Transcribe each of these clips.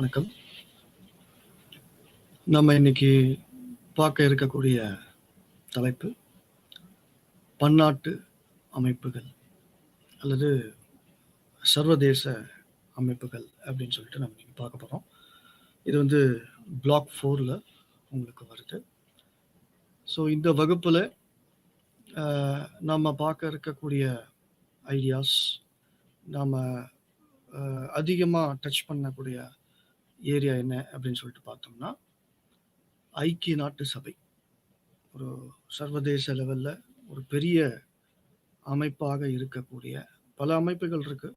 வணக்கம். நம்ம இன்னைக்கு பார்க்க இருக்கக்கூடிய தலைப்பு பன்னாட்டு அமைப்புகள் அல்லது சர்வதேச அமைப்புகள் அப்படின்னு சொல்லிட்டு நம்ம இன்னைக்கு பார்க்க போகிறோம். இது வந்து பிளாக் 4ல் உங்களுக்கு வருது. ஸோ இந்த வகுப்பில் நம்ம பார்க்க இருக்கக்கூடிய ஐடியாஸ், நாம் அதிகமாக டச் பண்ணக்கூடிய ஏரியா என்ன அப்படின்னு சொல்லிட்டு பார்த்தோம்னா, ஐக்கிய நாட்டு சபை ஒரு சர்வதேச லெவலில் ஒரு பெரிய அமைப்பாக இருக்கக்கூடிய பல அமைப்புகள் இருக்கு.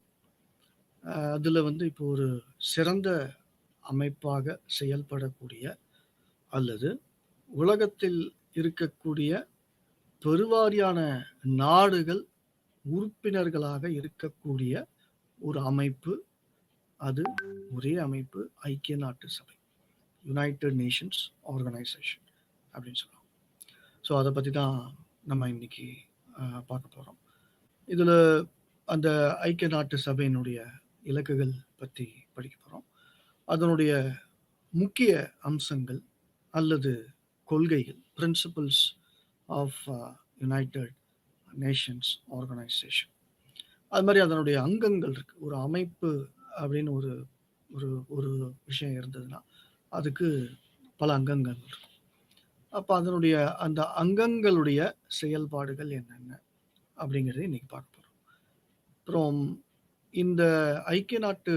அதில் வந்து இப்போ ஒரு சிறந்த அமைப்பாக செயல்படக்கூடிய அல்லது உலகத்தில் இருக்கக்கூடிய பெருவாரியான நாடுகள் உறுப்பினர்களாக இருக்கக்கூடிய ஒரு அமைப்பு, அது ஒரே அமைப்பு ஐக்கிய நாட்டு சபை, யுனைடெட் நேஷன்ஸ் ஆர்கனைசேஷன் அப்படின்னு சொல்லுவாங்க. ஸோ அதை பற்றி தான் நம்ம இன்னைக்கு பார்க்க போகிறோம். இதில் அந்த ஐக்கிய நாட்டு சபையினுடைய இலக்குகள் பற்றி படிக்க போகிறோம். அதனுடைய முக்கிய அம்சங்கள் அல்லது கொள்கைகள், principles of United Nations Organization. அது மாதிரி அதனுடைய அங்கங்கள் இருக்கு. ஒரு அமைப்பு அப்படின்னு ஒரு ஒரு ஒரு விஷயம் இருந்ததுன்னா அதுக்கு பல அங்கங்கள் இருக்கும். அப்போ அதனுடைய அந்த அங்கங்களுடைய செயல்பாடுகள் என்னென்ன அப்படிங்கிறத இன்னைக்கு பார்க்க போகிறோம். அப்புறம் இந்த ஐக்கிய நாட்டு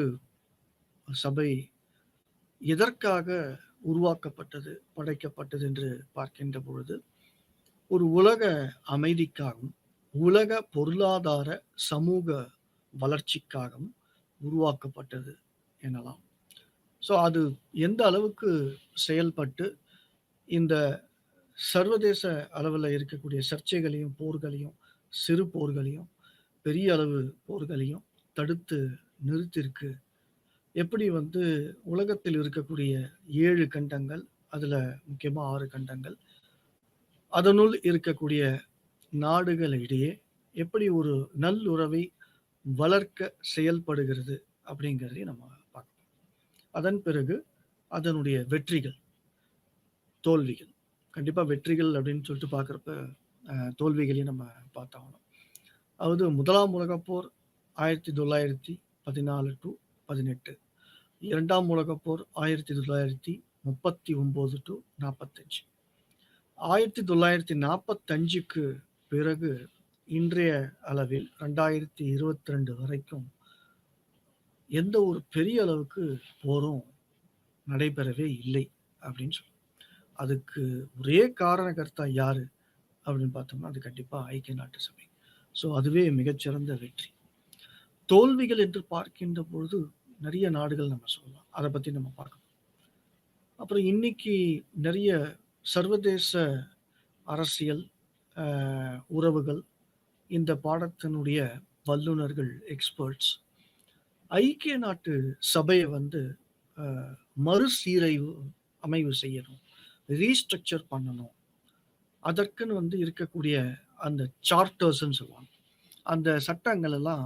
சபை எதற்காக உருவாக்கப்பட்டது, படைக்கப்பட்டது என்று பார்க்கின்ற பொழுது, ஒரு உலக அமைதிக்காகவும் உலக பொருளாதார சமூக வளர்ச்சிக்காகவும் உருவாக்கப்பட்டது எனலாம். ஸோ அது எந்த அளவுக்கு செயல்பட்டு இந்த சர்வதேச அளவில் இருக்கக்கூடிய சர்ச்சைகளையும் போர்களையும், சிறு போர்களையும், பெரிய அளவு போர்களையும் தடுத்து நிறுத்திருக்கு, எப்படி வந்து உலகத்தில் இருக்கக்கூடிய 7 கண்டங்கள், அதில் முக்கியமாக 6 கண்டங்கள், அதனுள் இருக்கக்கூடிய நாடுகளிடையே எப்படி ஒரு நல்லுறவை வளர்க்க செயல்படுகிறது அப்படிங்கிறதையும் நம்ம பார்க்கணும். அதன் பிறகு அதனுடைய வெற்றிகள், தோல்விகள். கண்டிப்பாக வெற்றிகள் அப்படின்னு சொல்லிட்டு பார்க்குறப்ப தோல்விகளையும் நம்ம பார்த்தாகணும். அதாவது முதலாம் உலகப்போர் 1914 to 18, இரண்டாம் உலகப்போர் 1939 to 45, 1945க்கு பிறகு இன்றைய அளவில் 2022 வரைக்கும் எந்த ஒரு பெரிய அளவுக்கு போரும் நடைபெறவே இல்லை அப்படின்னு சொல்லுவோம். அதுக்கு ஒரே காரணகர்த்தா யாரு அப்படின்னு பார்த்தோம்னா அது கண்டிப்பாக ஐக்கிய நாட்டு சபை. ஸோ அதுவே மிகச்சிறந்த வெற்றி. தோல்விகள் என்று பார்க்கின்ற பொழுது நிறைய நாடுகள் நம்ம சொல்லலாம், அதை பற்றி நம்ம பார்க்கணும். அப்புறம் இன்னைக்கு நிறைய சர்வதேச அரசியல் உறவுகள், இந்த பாடத்தினுடைய வல்லுநர்கள், எக்ஸ்பர்ட்ஸ் ஐக்கிய நாட்டு சபையை வந்து மறுசீரைவு அமைவு செய்யணும், ரீஸ்ட்ரக்சர் பண்ணணும். அதற்குன்னு வந்து இருக்கக்கூடிய அந்த சார்ட்டர்ஸ்ன்னு சொல்லுவாங்க, அந்த சட்டங்கள் எல்லாம்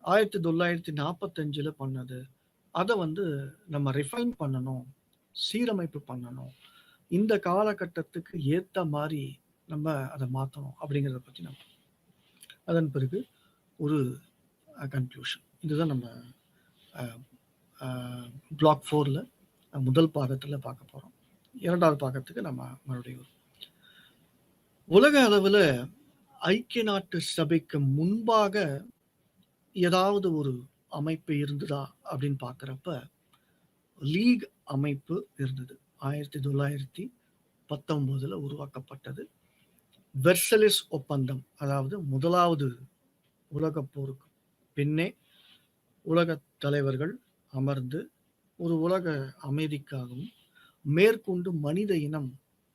1945 பண்ணது. அதை வந்து நம்ம ரிஃபைன் பண்ணணும், சீரமைப்பு பண்ணணும், இந்த காலகட்டத்துக்கு ஏற்ற மாதிரி நம்ம அதை மாற்றணும் அப்படிங்கிறத பற்றி நம்ம அதன் பிறகு ஒரு கன்க்ளூஷன். இதுதான் நம்ம பிளாக் 4ல் முதல் பாகத்தில் பார்க்க போகிறோம். இரண்டாவது பாகத்துக்கு நம்ம மறுபடியும் உலக அளவில் ஐக்கிய நாட்டு சபைக்கு முன்பாக ஏதாவது ஒரு அமைப்பு இருந்ததா அப்படின்னு பார்க்குறப்ப லீக் அமைப்பு இருந்தது. 1919 உருவாக்கப்பட்டது. வெர்சலிஸ் ஒப்பந்தம், அதாவது முதலாவது உலகப் போருக்கு பின்னே உலக தலைவர்கள் அமர்ந்து ஒரு உலக அமைதிக்காகவும் மேற்கொண்டு மனித இனம்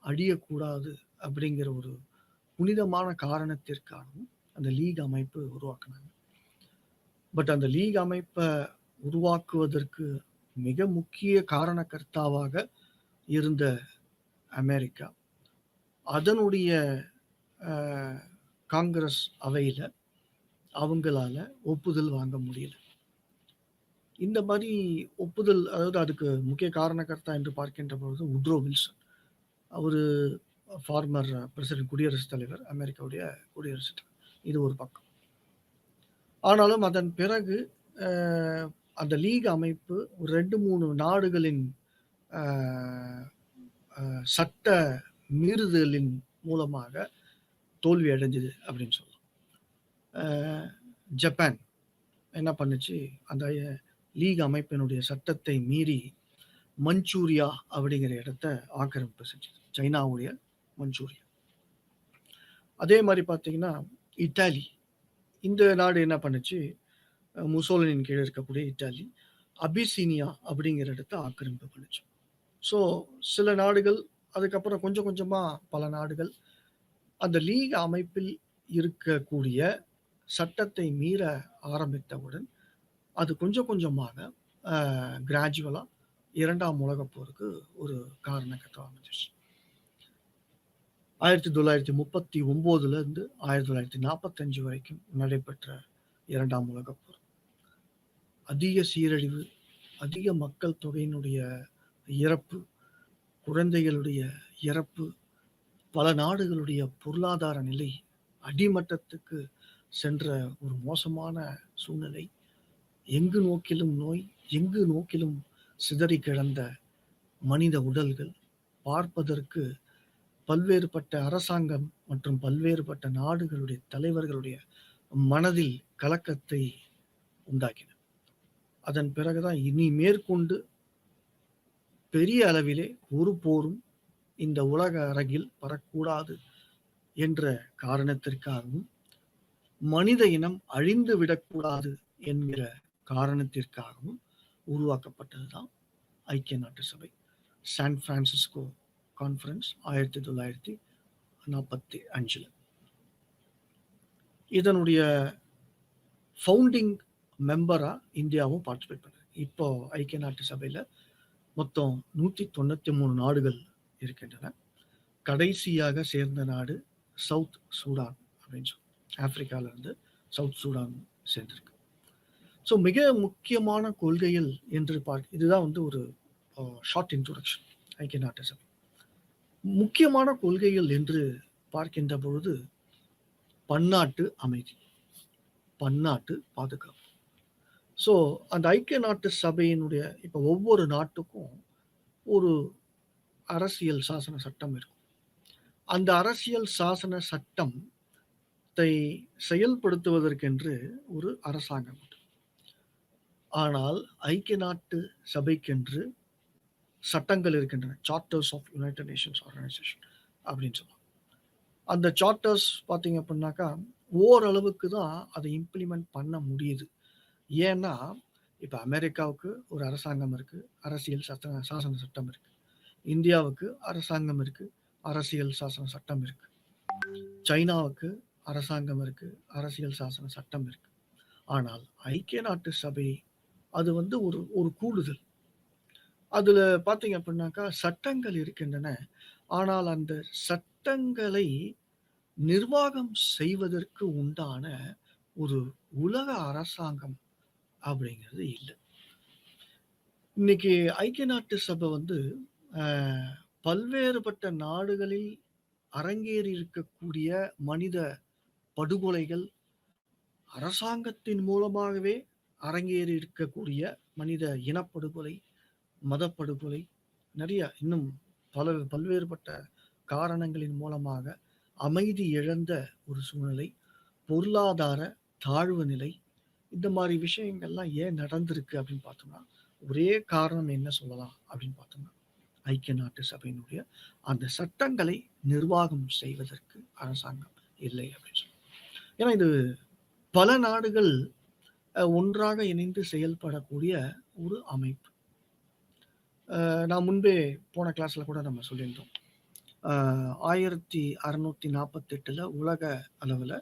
அழியக்கூடாது அப்படிங்கிற ஒரு புனிதமான காரணத்திற்காகவும் அந்த லீக் அமைப்பு உருவாக்குனாங்க. பட் அந்த லீக் அமைப்பை உருவாக்குவதற்கு மிக முக்கிய காரணகர்த்தாவாக இருந்த அமெரிக்கா, அதனுடைய காங்கிரஸ் அவையில் அவங்களால ஒப்புதல் வாங்க முடியல. இந்த மாரி ஒப்புதல், அதாவது அதுக்கு முக்கிய காரணகர்த்தா என்று பார்க்கின்ற பொழுது உட்ரோ வில்சன். அவரு ஃபார்மர் பிரசிடென்ட், குடியரசுத் தலைவர், அமெரிக்காவுடைய குடியரசுத் தலைவர். இது ஒரு பக்கம். ஆனாலும் அதன் பிறகு அ அந்த லீக் அமைப்பு ஒரு 2, 3 நாடுகளின் அ அ சட்ட மீறுதலின் மூலமாக தோல்வி அடைஞ்சது அப்படின்னு சொல்லலாம். அ ஜப்பான் என்ன பண்ணுச்சு, அந்த லீக் அமைப்பினுடைய சட்டத்தை மீறி மஞ்சூரியா அப்படிங்கிற இடத்த ஆக்கிரமிப்பு செஞ்சது. சைனாவுடைய மஞ்சூரியா. அதே மாரி பார்த்தீங்கன்னா, இத்தாலி. இந்த நாடு என்ன பண்ணுச்சு, முசோலினியின் கீழ இருக்கக்கூடிய இத்தாலி, அபிசீனியா அப்படிங்கிற இடத்த ஆக்கிரமிப்பு பண்ணுச்சு. ஸோ சில நாடுகள், அதுக்கப்புறம் கொஞ்சம் கொஞ்சமா பல நாடுகள் அந்த லீக் அமைப்பில் இருக்கக்கூடிய சட்டத்தை மீற ஆரம்பித்தவுடன், அது கொஞ்சம் கொஞ்சமாக கிராஜுவலா 2ஆம் உலகப் போருக்கு ஒரு காரணகர்த்தாவா அமைஞ்சிருச்சு. 1939லேருந்து 1945 வரைக்கும் நடைபெற்ற 2ஆம் உலகப் போர். அதிக சீரழிவு, அதிக மக்கள் தொகையினுடைய இறப்பு, குழந்தைகளுடைய இறப்பு, பல நாடுகளுடைய பொருளாதார நிலை அடிமட்டத்துக்கு சென்ற ஒரு மோசமான சூழ்நிலை. எங்கு நோக்கிலும் நோய், எங்கு நோக்கிலும் சிதறி கிடந்த மனித உடல்கள், பார்ப்பதற்கு பல்வேறுபட்ட அரசாங்கம் மற்றும் பல்வேறுபட்ட நாடுகளுடைய தலைவர்களுடைய மனதில் கலக்கத்தை உண்டாக்கின. அதன் பிறகுதான் இனி மேற்கொண்டு பெரிய அளவிலே ஒரு போரும் இந்த உலக அரங்கில் வரக்கூடாது என்ற காரணத்திற்காகவும், மனித இனம் அழிந்து விடக்கூடாது என்கிற காரணத்திற்காகவும் உருவாக்கப்பட்டதுதான் ஐக்கிய நாட்டு சபை. San Francisco conference 1945. இதனுடைய ஃபவுண்டிங் மெம்பரா இந்தியாவும் பார்ட்டிசிபேட் பண்ணுது. இப்போ ஐக்கிய நாட்டு சபையில மொத்தம் 193 நாடுகள் இருக்கின்றன. கடைசியாக சேர்ந்த நாடு சவுத் சூடான் அப்படின்னு சொல்லி, ஆப்பிரிக்கால இருந்து சவுத் சூடான் சேர்ந்திருக்கு. ஸோ மிக முக்கியமான கொள்கைகள் என்று இதுதான் வந்து ஒரு ஷார்ட் இன்ட்ரோடக்ஷன் ஐக்கிய நாட்டு சபை. முக்கியமான கொள்கைகள் என்று பார்க்கின்ற பொழுது பன்னாட்டு அமைதி, பன்னாட்டு பாதுகாப்பு. ஸோ அந்த ஐக்கிய நாட்டு சபையினுடைய இப்போ ஒவ்வொரு நாட்டுக்கும் ஒரு அரசியல் சாசன சட்டம் இருக்கும். அந்த அரசியல் சாசன சட்டத்தை செயல்படுத்துவதற்கென்று ஒரு அரசாங்கம் உண்டு. ஆனால் ஐக்கிய நாட்டு சபைக்கென்று சட்டங்கள் இருக்கின்றன. Charters of United Nations Organization அப்படின்னு சொல்லுவாங்க. அந்த சார்ட்டர்ஸ் பார்த்தீங்க அப்படின்னாக்கா ஓரளவுக்கு தான் அதை இம்ப்ளிமெண்ட் பண்ண முடியுது. ஏன்னா இப்போ அமெரிக்காவுக்கு ஒரு அரசாங்கம் இருக்கு, அரசியல் சாசன சட்டம் இருக்கு. இந்தியாவுக்கு அரசாங்கம் இருக்கு, அரசியல் சாசன சட்டம் இருக்கு. சைனாவுக்கு அரசாங்கம் இருக்கு, அரசியல் சாசன சட்டம் இருக்கு. ஆனால் ஐக்கிய நாட்டு சபை அது வந்து ஒரு கூடுதல். அதுல பார்த்தீங்க அப்படின்னாக்கா சட்டங்கள் இருக்கின்றன. ஆனால் அந்த சட்டங்களை நிர்வாகம் செய்வதற்கு உண்டான ஒரு உலக அரசாங்கம் அப்படிங்கிறது இல்லை. இன்னைக்கு ஐக்கிய நாட்டு சபை வந்து பல்வேறுபட்ட நாடுகளில் அரங்கேறி இருக்கக்கூடிய மனித படுகொலைகள், அரசாங்கத்தின் மூலமாகவே அரங்கேறி இருக்கக்கூடிய மனித இனப்படுகொலை, மதப்படுகொலை, நிறைய இன்னும் பல்வேறுபட்ட காரணங்களின் மூலமாக அமைதி இழந்த ஒரு சூழ்நிலை, பொருளாதார தாழ்வு நிலை, இந்த மாதிரி விஷயங்கள்லாம் ஏன் நடந்திருக்கு அப்படின்னு பார்த்தோம்னா, ஒரே காரணம் என்ன சொல்லலாம் அப்படின்னு பார்த்தோம்னா, ஐக்கிய நாட்டு சபையினுடைய அந்த சட்டங்களை நிர்வாகம் செய்வதற்கு அரசாங்கம் இல்லை அப்படின்னு சொல்லலாம். ஏன்னா இது பல நாடுகள் ஒன்றாக இணைந்து செயல்படக்கூடிய ஒரு அமைப்பு. நான் முன்பே போன கிளாஸ்ல கூட நம்ம சொல்லியிருந்தோம். 1648 உலக அளவில்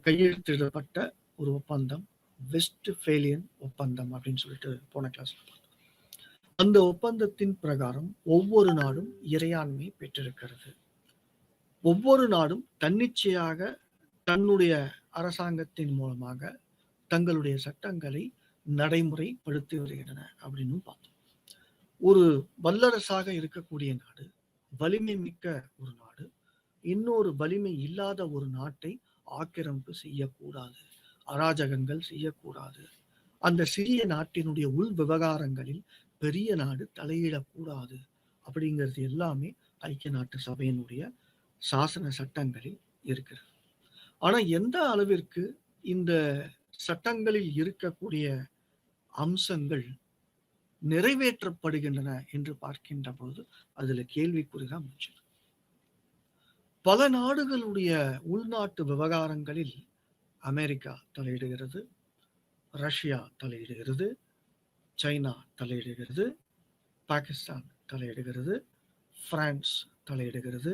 கையெழுத்திடப்பட்ட ஒரு ஒப்பந்தம் வெஸ்ட்ஃபேலியன் ஒப்பந்தம் அப்படின்னு சொல்லிட்டு போன கிளாஸ்ல பார்த்தோம். அந்த ஒப்பந்தத்தின் பிரகாரம் ஒவ்வொரு நாடும் இறையாண்மை பெற்றிருக்கிறது. ஒவ்வொரு நாடும் தன்னிச்சையாக தன்னுடைய அரசாங்கத்தின் மூலமாக தங்களுடைய சட்டங்களை நடைமுறைப்படுத்தி வருகின்றன அப்படின்னு பார்த்தோம். ஒரு வல்லரசாக இருக்கக்கூடிய நாடு, வலிமை மிக்க ஒரு நாடு, இன்னொரு வலிமை இல்லாத ஒரு நாட்டை ஆக்கிரமிப்பு செய்யக்கூடாது, அராஜகங்கள் செய்யக்கூடாது, அந்த சிறிய நாட்டினுடைய உள் விவகாரங்களில் பெரிய நாடு தலையிடக்கூடாது அப்படிங்கிறது எல்லாமே ஐக்கிய நாட்டு சபையினுடைய சாசன சட்டங்களில் இருக்கிறது. ஆனா எந்த அளவிற்கு இந்த சட்டங்களில் இருக்கக்கூடிய அம்சங்கள் நிறைவேற்றப்படுகின்றன என்று பார்க்கின்ற பொழுது அதுல கேள்விக்குறிதான் முக்கியம். பல நாடுகளுடைய உள்நாட்டு விவகாரங்களில் அமெரிக்கா தலையிடுகிறது, ரஷ்யா தலையிடுகிறது, சைனா தலையிடுகிறது, பாகிஸ்தான் தலையிடுகிறது, பிரான்ஸ் தலையிடுகிறது,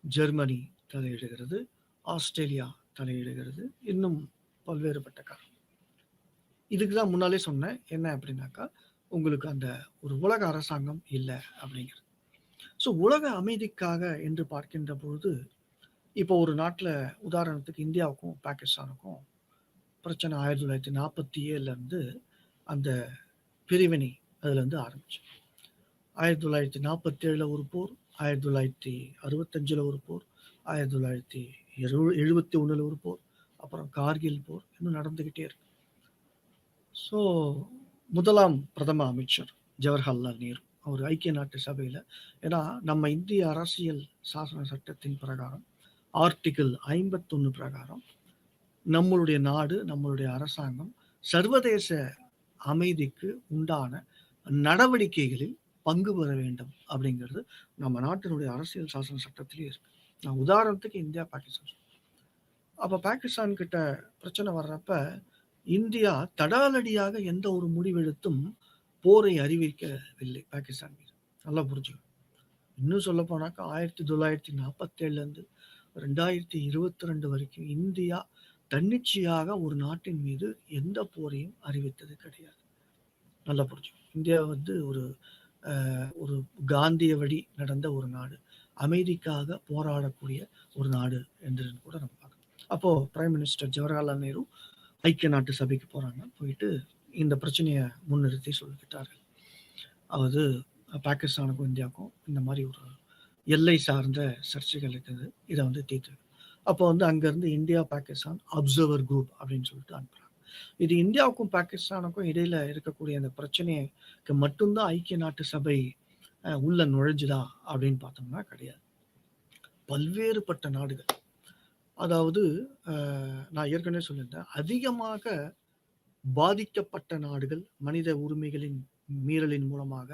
ஜெர்மனி தலையிடுகிறது, ஆஸ்திரேலியா தலையிடுகிறது, இன்னும் பல்வேறுபட்ட காரணம். இதுக்கு தான் முன்னாலே சொன்னேன் என்ன அப்படின்னாக்கா, உங்களுக்கு அந்த ஒரு உலக அரசாங்கம் இல்லை அப்படிங்கிறது. ஸோ உலக அமைதிக்காக என்று பார்க்கின்ற பொழுது இப்போ ஒரு நாட்டில் உதாரணத்துக்கு இந்தியாவுக்கும் பாகிஸ்தானுக்கும் பிரச்சனை 1947 அந்த பிரிவினை அதுலேருந்து ஆரம்பிச்சு. 1947 ஒரு போர், 1965 ஒரு போர், 1971 ஒரு போர், அப்புறம் கார்கில் போர் இன்னும் நடந்துக்கிட்டே இருக்கு. ஸோ முதலாம் பிரதம அமைச்சர் ஜவஹர்லால் நேரு அவர் ஐக்கிய நாட்டு சபையில், ஏன்னா நம்ம இந்திய அரசியல் சாசன சட்டத்தின் பிரகாரம் ஆர்டிகிள் 51 பிரகாரம் நம்மளுடைய நாடு, நம்மளுடைய அரசாங்கம் சர்வதேச அமைதிக்கு உண்டான நடவடிக்கைகளில் பங்கு பெற வேண்டும் அப்படிங்கிறது நம்ம நாட்டினுடைய அரசியல் சாசன சட்டத்திலே இருக்கு. நான் உதாரணத்துக்கு இந்தியா பாகிஸ்தான். அப்ப பாகிஸ்தான் கிட்ட பிரச்சனை வர்றப்ப இந்தியா தடாலடியாக எந்த ஒரு முடிவெடுத்தும் போரை அறிவிக்கவில்லை பாகிஸ்தான் மீது. நல்லா புரிஞ்சுக்கணும். இன்னும் சொல்ல போனாக்கா 1947 2022 வரைக்கும் இந்தியா தன்னிச்சையாக ஒரு நாட்டின் மீது எந்த போரையும் அறிவித்தது கிடையாது. நல்லா புரிஞ்சுக்கணும். இந்தியா ஒரு காந்திய வழி நடந்த ஒரு நாடு, அமைதிக்காக போராடக்கூடிய ஒரு நாடு என்று கூட நம்ம பார்க்கணும். அப்போ பிரைம் மினிஸ்டர் ஜவஹர்லால் நேரு ஐக்கிய நாட்டு சபைக்கு போறாங்க. போயிட்டு இந்த பிரச்சனையை முன்னிறுத்தி சொல்லிக்கிட்டார்கள். அதாவது பாகிஸ்தானுக்கும் இந்தியாவுக்கும் இந்த மாதிரி ஒரு எல்லை சார்ந்த சர்ச்சைகள் இருக்குது, இதை தீர்த்து. அப்போ அங்கேருந்து இந்தியா பாகிஸ்தான் அப்சர்வர் குரூப் அப்படின்னு சொல்லிட்டு அனுப்புறாங்க. இது இந்தியாவுக்கும் பாகிஸ்தானுக்கும் இடையில இருக்கக்கூடிய அந்த பிரச்சனைக்கு மட்டும்தான் ஐக்கிய நாட்டு சபை உள்ள நுழைஞ்சுதா அப்படின்னு பார்த்தோம்னா கிடையாது. பல்வேறுபட்ட நாடுகள், அதாவது நான் ஏற்கனவே சொல்லியிருந்தேன், அதிகமாக பாதிக்கப்பட்ட நாடுகள் மனித உரிமைகளின் மீறலின் மூலமாக,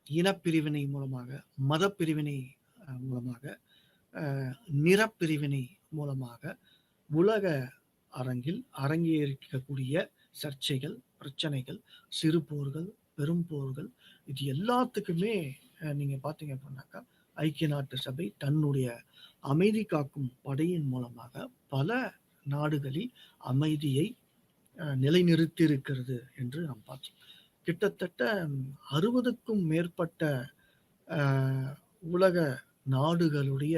இனப்பிரிவினை மூலமாக, மத பிரிவினை மூலமாக, நிறப்பிரிவினை மூலமாக உலக அரங்கில் அரங்கேறிக்கக்கூடிய சர்ச்சைகள், பிரச்சனைகள், சிறு போர்கள், பெரும் போர்கள், இது எல்லாத்துக்குமே நீங்க பார்த்தீங்க அப்படின்னாக்கா ஐக்கிய நாட்டு சபை தன்னுடைய அமைதி காக்கும் படையின் மூலமாக பல நாடுகளில் அமைதியை நிலைநிறுத்தியிருக்கிறது என்று நாம் பார்த்தோம். கிட்டத்தட்ட 60க்கும் மேற்பட்ட உலக நாடுகளுடைய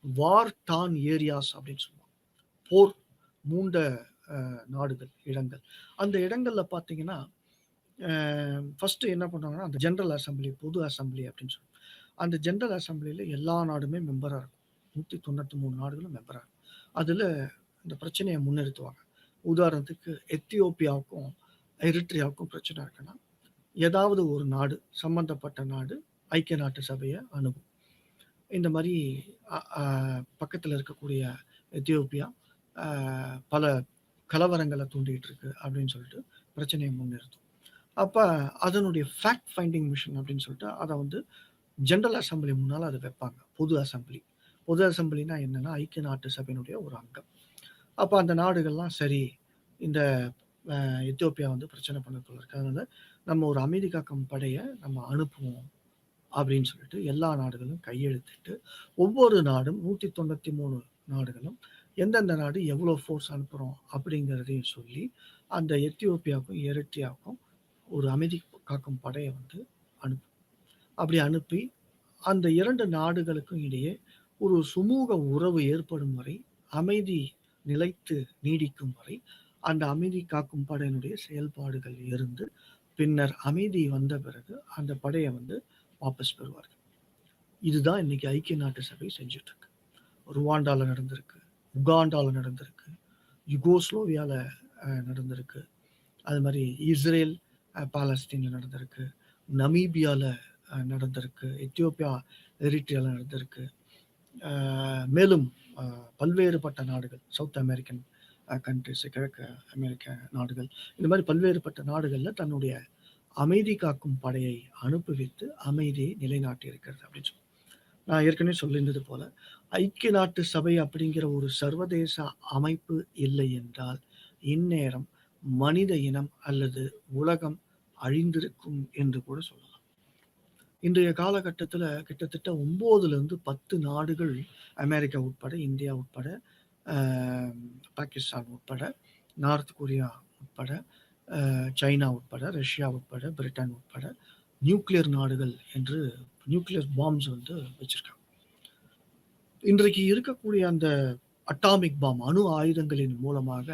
வார் டான் ஏரியாஸ் அப்படின்னு சொல்லுவாங்க, போர் மூண்ட நாடுகள், இடங்கள். அந்த இடங்கள்ல பார்த்தீங்கன்னா ஃபர்ஸ்ட் என்ன பண்ணுவாங்கன்னா அந்த ஜெனரல் அசம்பிளி, பொது அசம்பிளி அப்படின்னு சொல்லுவாங்க. அந்த ஜெனரல் அசம்பிளியில் எல்லா நாடுமே மெம்பராக இருக்கும். 193 நாடுகளும் மெம்பராக இருக்கும். அதில் இந்த பிரச்சனையை முன்னிறுத்துவாங்க. உதாரணத்துக்கு எத்தியோப்பியாவுக்கும் எரிட்ரியாவுக்கும் பிரச்சனை இருக்குன்னா ஏதாவது ஒரு நாடு, சம்பந்தப்பட்ட நாடு ஐக்கிய நாட்டு சபையை அணுகும். இந்த மாதிரி பக்கத்தில் இருக்கக்கூடிய எத்தியோப்பியா பல கலவரங்களை தூண்டிகிட்டு இருக்கு அப்படின்னு சொல்லிட்டு பிரச்சனையை முன்னிறுத்தும். அப்போ அதனுடைய ஃபேக்ட் ஃபைண்டிங் மிஷன் அப்படின்னு சொல்லிட்டு அதை ஜெனரல் அசம்பிளி முன்னால் அதை வைப்பாங்க. பொது அசம்பிளி. பொது அசம்பிளினா என்னன்னா ஐக்கிய நாட்டு சபையினுடைய ஒரு அங்கம். அப்போ அந்த நாடுகள்லாம் சரி, இந்த எத்தியோப்பியா பிரச்சனை பண்ண போல இருக்கு, அதனால நம்ம ஒரு அமைதி காக்கும் படையை நம்ம அனுப்புவோம் அப்படின்னு சொல்லிட்டு எல்லா நாடுகளும் கையெழுத்திட்டு ஒவ்வொரு நாடும் 193 நாடுகளும் எந்தெந்த நாடு எவ்வளோ ஃபோர்ஸ் அனுப்புகிறோம் அப்படிங்கிறதையும் சொல்லி அந்த எத்தியோப்பியாவுக்கும் எரிட்ரியாவுக்கும் ஒரு அமைதி காக்கும் படையை அனுப்பும். அப்படி அனுப்பி அந்த 2 நாடுகளுக்கும் இடையே ஒரு சுமூக உறவு ஏற்படும் வரை, அமைதி நிலைத்து நீடிக்கும் வரை அந்த அமைதி காக்கும் படையினுடைய செயல்பாடுகள் இருந்து, பின்னர் அமைதி வந்த பிறகு அந்த படைய வந்து வாபஸ் பெறுவார்கள். இதுதான் இன்னைக்கு ஐக்கிய நாட்டு சபை செஞ்சுட்டு இருக்கு. ருவாண்டால நடந்திருக்கு, உகாண்டால நடந்திருக்கு, யுகோஸ்லோவியால நடந்திருக்கு. அது மாரி இஸ்ரேல், பாலஸ்தீன்ல நடந்திருக்கு. நமீபியால நடந்திருக்கு. எத்தியோப்பியா, எரிட்ரியால நடந்திருக்கு. மேலும் பல்வேறுபட்ட நாடுகள், சவுத் அமெரிக்கன் கண்ட்ரிஸ், கிழக்கு அமெரிக்க நாடுகள், இந்த மாதிரி பல்வேறுபட்ட நாடுகள்ல தன்னுடைய அமைதி காக்கும் படையை அனுப்புவித்து அமைதியை நிலைநாட்டி இருக்கிறது அப்படின்னு சொல்லி நான் ஏற்கனவே சொல்லியிருந்தது போல, ஐக்கிய நாட்டு சபை அப்படிங்கிற ஒரு சர்வதேச அமைப்பு இல்லை என்றால், இந்நேரம் மனித இனம் அல்லது உலகம் அழிந்திருக்கும் என்று கூட சொல்லலாம். இன்றைய காலகட்டத்துல கிட்டத்தட்ட 9லிருந்து 10 நாடுகள், அமெரிக்கா உட்பட, இந்தியா உட்பட, பாகிஸ்தான் உட்பட, நார்த் கொரியா உட்பட, சைனா உட்பட, ரஷ்யா உட்பட, பிரிட்டன் உட்பட நியூக்ளியர் நாடுகள் என்று நியூக்ளியர் பாம்ஸ் வந்து வச்சிருக்காங்க. இன்றைக்கு இருக்கக்கூடிய அந்த அட்டாமிக் பாம், அணு ஆயுதங்களின் மூலமாக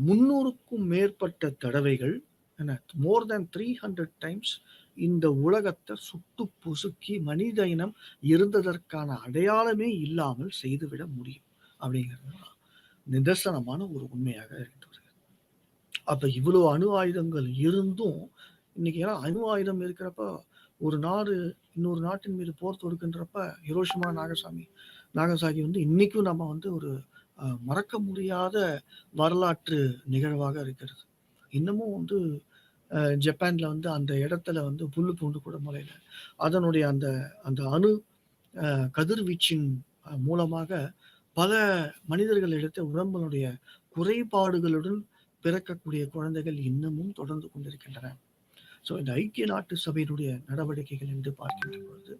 300க்கும் மேற்பட்ட தடவைகள், மோர் தேன் 300 டைம்ஸ் இந்த உலகத்தை சுட்டு பொசுக்கி மனித இனம் இருந்ததற்கான அடையாளமே இல்லாமல் செய்துவிட முடியும் அப்படிங்கிறது நிதர்சனமான ஒரு உண்மையாக இருந்து வருகிறது. அப்ப இவ்வளவு அணு ஆயுதங்கள் இருந்தும் இன்னைக்கு ஏன்னா அணு ஆயுதம் இருக்கிறப்ப ஒரு நாடு இன்னொரு நாட்டின் மீது போர் தொடுக்கின்றப்ப ஹிரோஷிமா நாகசாகி வந்து இன்னைக்கும் நம்ம வந்து ஒரு மறக்க முடியாத வரலாற்று நிகழ்வாக இருக்கிறது. இன்னமும் வந்து ஜப்பான்ல வந்து அந்த இடத்துல வந்து புல்லு பூண்டு கூட முளையல. அதனுடைய அந்த அந்த அணு கதிர்வீச்சின் மூலமாக பல மனிதர்களிடத்த உடம்பினுடைய குறைபாடுகளுடன் பிறக்கக்கூடிய குழந்தைகள் இன்னமும் தொடர்ந்து கொண்டிருக்கின்றன. ஸோ இந்த ஐக்கிய நாட்டு சபையினுடைய நடவடிக்கைகள் என்று பார்க்கின்ற பொழுது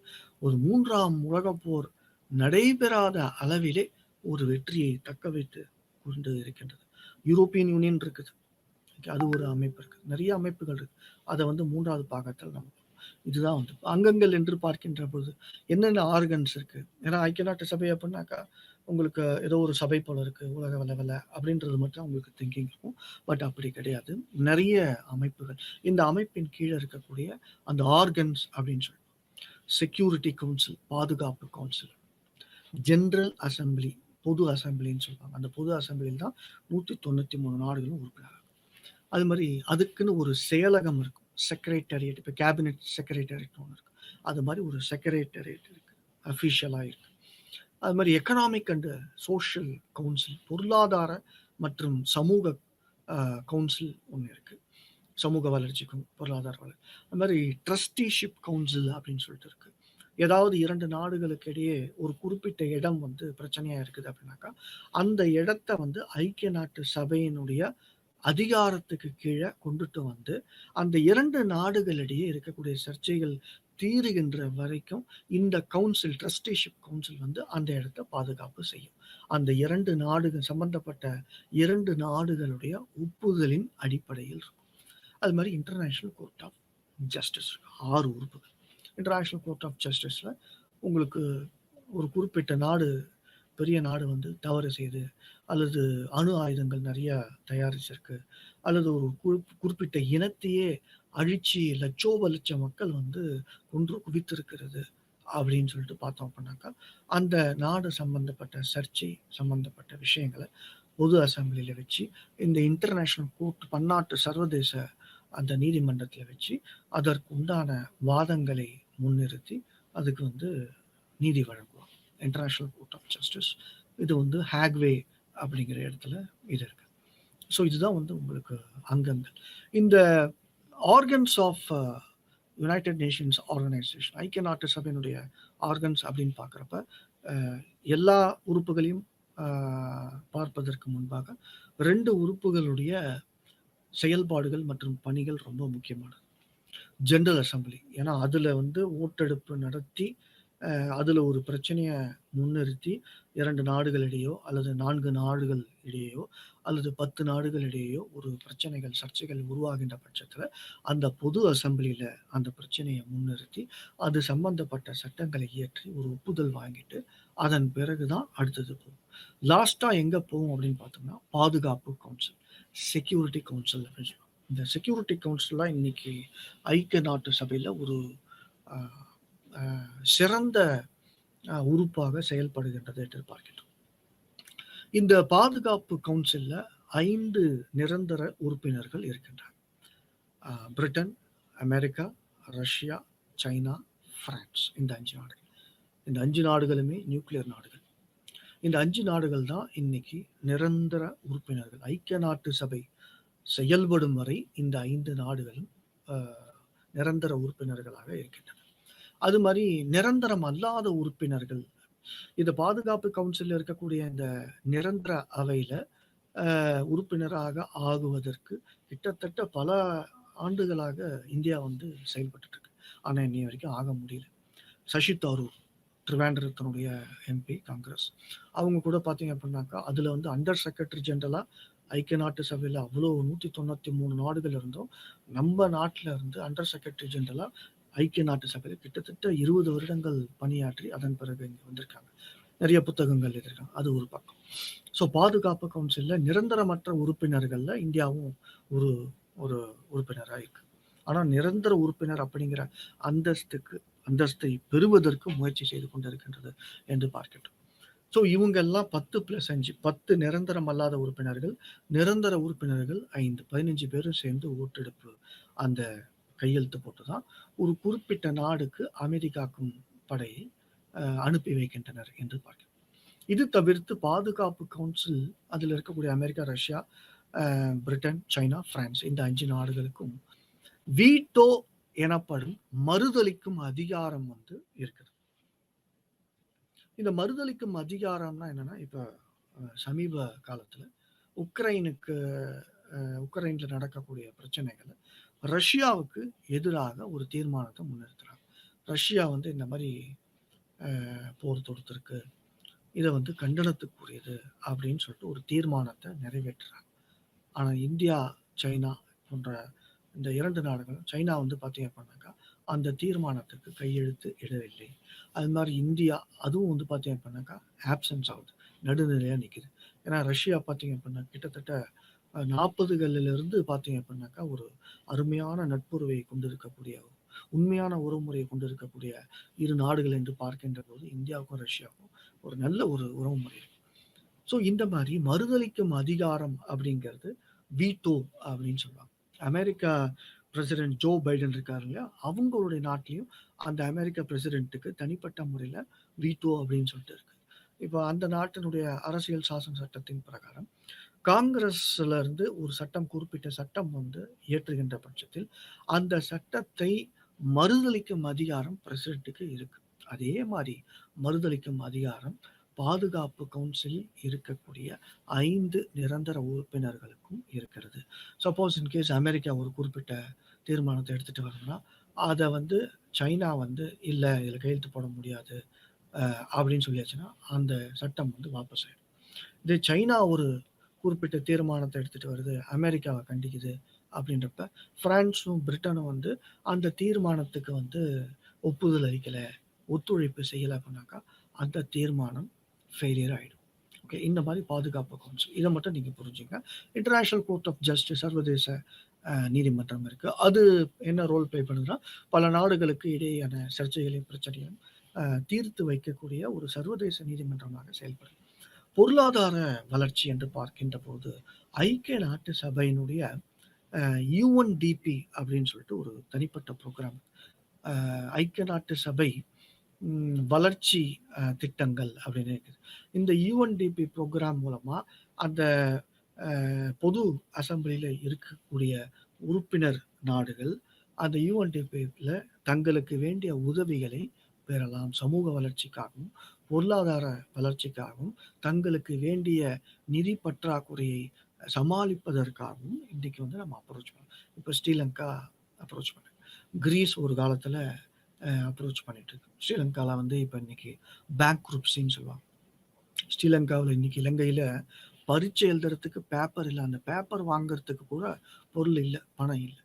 ஒரு 3ஆம் உலகப் போர் நடைபெறாத அளவிலே ஒரு வெற்றியை தக்க வைத்து கொண்டு இருக்கின்றது. யூரோப்பியன் யூனியன் இருக்குது, அது ஒரு அமைப்பு இருக்கு, நிறைய அமைப்புகள் இருக்கு. அதை வந்து 3வது பாகத்தில் நம்ம இதுதான் வந்து அங்கங்கள் என்று பார்க்கின்ற பொழுது என்னென்ன ஆர்கன்ஸ் இருக்கு. ஏன்னா ஐக்கிய நாட்டு சபை அப்படின்னாக்கா உங்களுக்கு ஏதோ ஒரு சபை போல இருக்கு உலக அளவில் அப்படின்றது மட்டும் உங்களுக்கு திங்கிங் இருக்கும். பட் அப்படி கிடையாது, நிறைய அமைப்புகள். இந்த அமைப்பின் கீழே இருக்கக்கூடிய அந்த ஆர்கன்ஸ் அப்படின்னு சொல்லி செக்யூரிட்டி கவுன்சில், பாதுகாப்பு கவுன்சில், ஜெனரல் அசம்பிளி, பொது அசம்பிளின்னு சொல்லுவாங்க. அந்த பொது அசம்பிளியில் தான் 193 நாடுகளும் உறுப்பினர். அது மாதிரி அதுக்குன்னு ஒரு செயலகம் இருக்கும், செக்ரட்டரியேட். இப்போ கேபினெட் செக்ரட்டரியேட் ஒன்று இருக்கு, அது மாதிரி ஒரு செக்ரட்டரியேட் இருக்கு, அஃபிஷியலாக இருக்கு. அது மாதிரி எக்கனாமிக் அண்ட் சோஷியல் கவுன்சில், பொருளாதார மற்றும் சமூக கவுன்சில் ஒன்று இருக்கு, சமூக வளர்ச்சிக்கும் பொருளாதார வளர்ச்சி. அது மாதிரி ட்ரஸ்டிஷிப் கவுன்சில் அப்படின்னு சொல்லிட்டு இருக்கு. ஏதாவது 2 நாடுகளுக்கு இடையே ஒரு குறிப்பிட்ட இடம் வந்து பிரச்சனையா இருக்குது அப்படின்னாக்கா அந்த இடத்த வந்து ஐக்கிய நாட்டு சபையினுடைய அதிகாரத்துக்கு கீழே கொண்டுட்டு வந்து அந்த 2 நாடுகளிடையே இருக்கக்கூடிய சர்ச்சைகள் தீருகின்ற வரைக்கும் இந்த கவுன்சில், ட்ரஸ்டிஷிப் கவுன்சில் வந்து அந்த இடத்த பாதுகாப்பு செய்யும். அந்த 2 நாடுகள் சம்பந்தப்பட்ட 2 நாடுகளுடைய ஒப்புதலின் அடிப்படையில் இருக்கும். அது மாதிரி இன்டர்நேஷனல் கோர்ட் ஆஃப் ஜஸ்டிஸ் 6 உறுப்புகள். இன்டர்நேஷனல் கோர்ட் ஆஃப் ஜஸ்டிஸில் உங்களுக்கு ஒரு குறிப்பிட்ட நாடு, பெரிய நாடு வந்து தவறு செய்து அல்லது அணு ஆயுதங்கள் நிறைய தயாரிச்சிருக்கு அல்லது ஒரு குறிப்பிட்ட இனத்தையே அழிச்சு லட்ச மக்கள் வந்து கொன்று குவித்திருக்கிறது அப்படின்னு சொல்லிட்டு பார்த்தோம் அப்படின்னாக்கா அந்த நாடு சம்பந்தப்பட்ட சர்ச்சை சம்பந்தப்பட்ட விஷயங்களை பொது அசம்பிளியில வச்சு இந்த இன்டர்நேஷனல் கோர்ட், பன்னாட்டு சர்வதேச அந்த நீதிமன்றத்தில் வச்சு அதற்கு உண்டான வாதங்களை முன்னிறுத்தி அதுக்கு வந்து நீதி வழங்குவாங்க. இன்டர்நேஷனல் கோர்ட் ஆஃப் ஜஸ்டிஸ் இது வந்து ஹேக்வே அப்படிங்கிற இடத்துல இது இருக்கு. ஸோ இதுதான் வந்து உங்களுக்கு அங்கங்கள். இந்த organs of United Nations Organization, ஐக்கிய நாட்டு சபையினுடைய ஆர்கன்ஸ் அப்படின்னு பார்க்குறப்ப எல்லா உறுப்புகளையும் பார்ப்பதற்கு முன்பாக 2 உறுப்புகளுடைய செயல்பாடுகள் மற்றும் பணிகள் ரொம்ப முக்கியமானது. ஜெனரல் அசம்பிளி, ஏன்னா அதில் வந்து ஓட்டெடுப்பு நடத்தி அதுல ஒரு பிரச்சனைய முன்னிறுத்தி 2 நாடுகளிடையோ, அல்லது 4 நாடுகள் இடையேயோ, அல்லது 10 நாடுகள் இடையேயோ ஒரு பிரச்சனைகள், சர்ச்சைகள் உருவாகின்ற பட்சத்தில, அந்த பொது அசெம்பிளில அந்த பிரச்சனைய முன்னிறுத்தி, அது சம்பந்தப்பட்ட சட்டங்களை இயற்றி ஒரு ஒப்புதல் வாங்கிட்டு, அதன் பிறகு தான் அடுத்தது போகும். லாஸ்ட்டா எங்க போகும் அப்படின்னு பார்த்தோம்னா, பாதுகாப்பு கவுன்சில், செக்யூரிட்டி கவுன்சில் அப்படின்னு சொல்லுவாங்க. இந்த செக்யூரிட்டி கவுன்சில் தான் இன்னைக்கு ஐக்கிய நாட்டு சபையில ஒரு அ அ சிறந்த உறுப்பாக செயல்படுகின்றது என்று பார்க்கின்றோம். இந்த பாதுகாப்பு கவுன்சில்ல 5 நிரந்தர உறுப்பினர்கள் இருக்கின்றனர். Britain, America, Russia, China, France இந்த 5 நாடுகள். இந்த 5 நாடுகளுமே நியூக்ளியர் நாடுகள். இந்த 5 நாடுகள் தான் இன்னைக்கு நிரந்தர உறுப்பினர்கள். ஐக்கிய நாட்டு சபை செயல்படும் வரை இந்த 5 நாடுகளும் நிரந்தர உறுப்பினர்களாக இருக்கின்றன. அது மாதிரி நிரந்தரம் அல்லாத உறுப்பினர்கள், இந்த பாதுகாப்பு கவுன்சில்ல இருக்கக்கூடிய இந்த நிரந்தர அவையில உறுப்பினராக ஆகுவதற்கு கிட்டத்தட்ட பல ஆண்டுகளாக இந்தியா வந்து செயல்பட்டுட்டு இருக்கு. ஆனா இன்னைய வரைக்கும் ஆக முடியல. சசி தரூர் திருவேண்டரத்தினுடைய எம்பி காங்கிரஸ். அவங்க கூட பார்த்தீங்க அப்படின்னாக்கா, அதுல வந்து அண்டர் செக்ரட்டரி ஜெனரலா ஐக்கிய நாட்டு சபையில அவ்வளோ 193 நாடுகள் இருந்தும், நம்ம நாட்டுல இருந்து அண்டர் செக்ரட்டரி ஜெனரலா ஐக்கிய நாட்டு சபையில கிட்டத்தட்ட 20 வருடங்கள் பணியாற்றி அதன் பிறகு இங்க வந்திருக்காங்க. நிறைய புத்தகங்கள் எழுதியிருக்காங்க. அது ஒரு பக்கம். ஸோ பாதுகாப்பு கவுன்சில்ல நிரந்தரமற்ற உறுப்பினர்கள்ல இந்தியாவும் ஒரு ஒரு உறுப்பினரா இருக்கு. ஆனா நிரந்தர உறுப்பினர் அப்படிங்கிற அந்தஸ்தை பெறுவதற்கு முயற்சி செய்து கொண்டிருக்கின்றது என்று பார்க்கின்றோம். ஸோ இவங்க எல்லாம் 10+5 10 நிரந்தரம் அல்லாத உறுப்பினர்கள், நிரந்தர உறுப்பினர்கள் 5 15 பேரும் சேர்ந்து ஓட்டெடுப்பு அந்த கையெழுத்து போட்டு தான் ஒரு குறிப்பிட்ட நாடுக்கு அமைதி காக்கும் படையை அனுப்பி வைக்கின்றனர் என்று பார்க்கிறோம். இது தவிர்த்து பாதுகாப்பு கவுன்சில் அதில் இருக்கக்கூடிய America, Russia, Britain, China, France இந்த 5 நாடுகளுக்கும் வீட்டோ எனப்படும் மறுதளிக்கும் அதிகாரம் வந்து இருக்குது. இந்த மறுதளிக்கும் அதிகாரம்னா என்னன்னா, இப்ப சமீப காலத்துல உக்ரைன்ல நடக்கக்கூடிய பிரச்சனைகள் ரஷ்யாவுக்கு எதிராக ஒரு தீர்மானத்தை முன்னிறுத்துறாங்க. ரஷ்யா வந்து இந்த மாதிரி போர் தொடுத்திருக்கு, இதை வந்து கண்டனத்துக்குரியது அப்படின்னு சொல்லிட்டு ஒரு தீர்மானத்தை நிறைவேற்றுறாங்க. ஆனா இந்தியா, சைனா போன்ற இந்த 2 நாடுகளும், சைனா வந்து பார்த்தீங்க அப்படின்னாக்கா அந்த தீர்மானத்துக்கு கையெழுத்து இடவில்லை. அது மாதிரி இந்தியா அதுவும் வந்து பார்த்தீங்க அப்படின்னாக்கா ஆப்சன்ஸ் ஆகுது, நடுநிலையா நிக்குது. ஏன்னா ரஷ்யா பார்த்தீங்க அப்படின்னா கிட்டத்தட்ட 40களிலிருந்து பார்த்தீங்க அப்படின்னாக்கா ஒரு அருமையான நட்புறவை கொண்டிருக்கக்கூடிய, உண்மையான உறவுமுறையை கொண்டிருக்கக்கூடிய 2 நாடுகள் என்று பார்க்கின்ற போது இந்தியாவுக்கும் ரஷ்யாவுக்கும் ஒரு நல்ல ஒரு உறவுமுறை இருக்கு. ஸோ இந்த மாதிரி மறுதளிக்கும் அதிகாரம் அப்படிங்கிறது வீட்டோ அப்படின்னு சொல்லுவாங்க. அமெரிக்கா பிரசிடென்ட் ஜோ பைடன் இருக்காரு இல்லையா, அவங்களுடைய நாட்டிலையும் அந்த அமெரிக்க பிரசிடென்ட்டுக்கு தனிப்பட்ட முறையில் வீட்டோ அப்படின்னு சொல்லிட்டு இருக்கு. இப்போ அந்த நாட்டினுடைய அரசியல் சாசன சட்டத்தின் பிரகாரம் காங்கிரஸ்ல இருந்து ஒரு சட்டம், குறிப்பிட்ட சட்டம் வந்து இயற்றுகின்ற பட்சத்தில் அந்த சட்டத்தை மறுதளிக்கும் அதிகாரம் பிரசிடென்ட்டுக்கு இருக்கு. அதே மாதிரி மறுதளிக்கும் அதிகாரம் பாதுகாப்பு கவுன்சிலில் இருக்கக்கூடிய 5 நிரந்தர உறுப்பினர்களுக்கும் இருக்கிறது. சப்போஸ் இன்கேஸ் அமெரிக்கா ஒரு குறிப்பிட்ட தீர்மானத்தை எடுத்துட்டு வரணும்னா, அதை வந்து சைனா வந்து இல்ல இதில் கையெழுத்து போட முடியாது அப்படின்னு சொல்லியாச்சுன்னா அந்த சட்டம் வந்து வாபஸ் ஆயிடும். இது சைனா ஒரு குறிப்பிட்ட தீர்மானத்தை எடுத்துட்டு வருது, அமெரிக்காவை கண்டிக்குது அப்படின்றப்ப பிரான்ஸும் பிரிட்டனும் வந்து அந்த தீர்மானத்துக்கு வந்து ஒப்புதல் அளிக்கலை, ஒத்துழைப்பு செய்யலை அப்படின்னாக்கா அந்த தீர்மானம் ஃபெயிலியர் ஆகிடும். ஓகே, இந்த மாதிரி பாதுகாப்பு கவுன்சில் இதை மட்டும் நீங்கள் புரிஞ்சுங்க. இன்டர்நேஷனல் கோர்ட் ஆஃப் ஜஸ்டிஸ், சர்வதேச நீதிமன்றம் இருக்குது. அது என்ன ரோல் ப்ளே பண்ணுதுன்னா, பல நாடுகளுக்கு இடையேயான சர்ச்சைகளையும் பிரச்சனையும் தீர்த்து வைக்கக்கூடிய ஒரு சர்வதேச நீதிமன்றமாக செயல்படும். பொருளாதார வளர்ச்சி என்று பார்க்கின்ற போது ஐக்கிய நாட்டு சபையினுடைய யுஎன்டிபி அப்படின்னு சொல்லிட்டு ஒரு தனிப்பட்ட ப்ரோக்ராம், ஐக்கிய நாட்டு சபை வளர்ச்சி திட்டங்கள் அப்படின்னு இருக்குது. இந்த யுஎன்டிபி ப்ரோக்ராம் மூலமா அந்த பொது அசம்பிளியில் இருக்கக்கூடிய உறுப்பினர் நாடுகள் அந்த யுஎன்டிபியில் தங்களுக்கு வேண்டிய உதவிகளை பெறலாம். சமூக வளர்ச்சிக்காகவும் பொருளாதார வளர்ச்சிக்காகவும் தங்களுக்கு வேண்டிய நிதி பற்றாக்குறையை சமாளிப்பதற்காகவும் இன்னைக்கு வந்து நம்ம அப்ரோச் பண்ணோம். இப்போ ஸ்ரீலங்கா அப்ரோச் பண்ணோம், கிரீஸ் ஒரு காலத்தில் அப்ரோச் பண்ணிட்டு இருக்கு. ஸ்ரீலங்கால வந்து இப்ப இன்னைக்கு பேங்க்ரப்சின்னு சொல்லுவாங்க. ஸ்ரீலங்காவுல இன்னைக்கு இலங்கையில பரீட்சை எழுதுறதுக்கு பேப்பர் இல்ல. அந்த பேப்பர் வாங்குறதுக்கு கூட பொருள் இல்ல, பணம் இல்ல.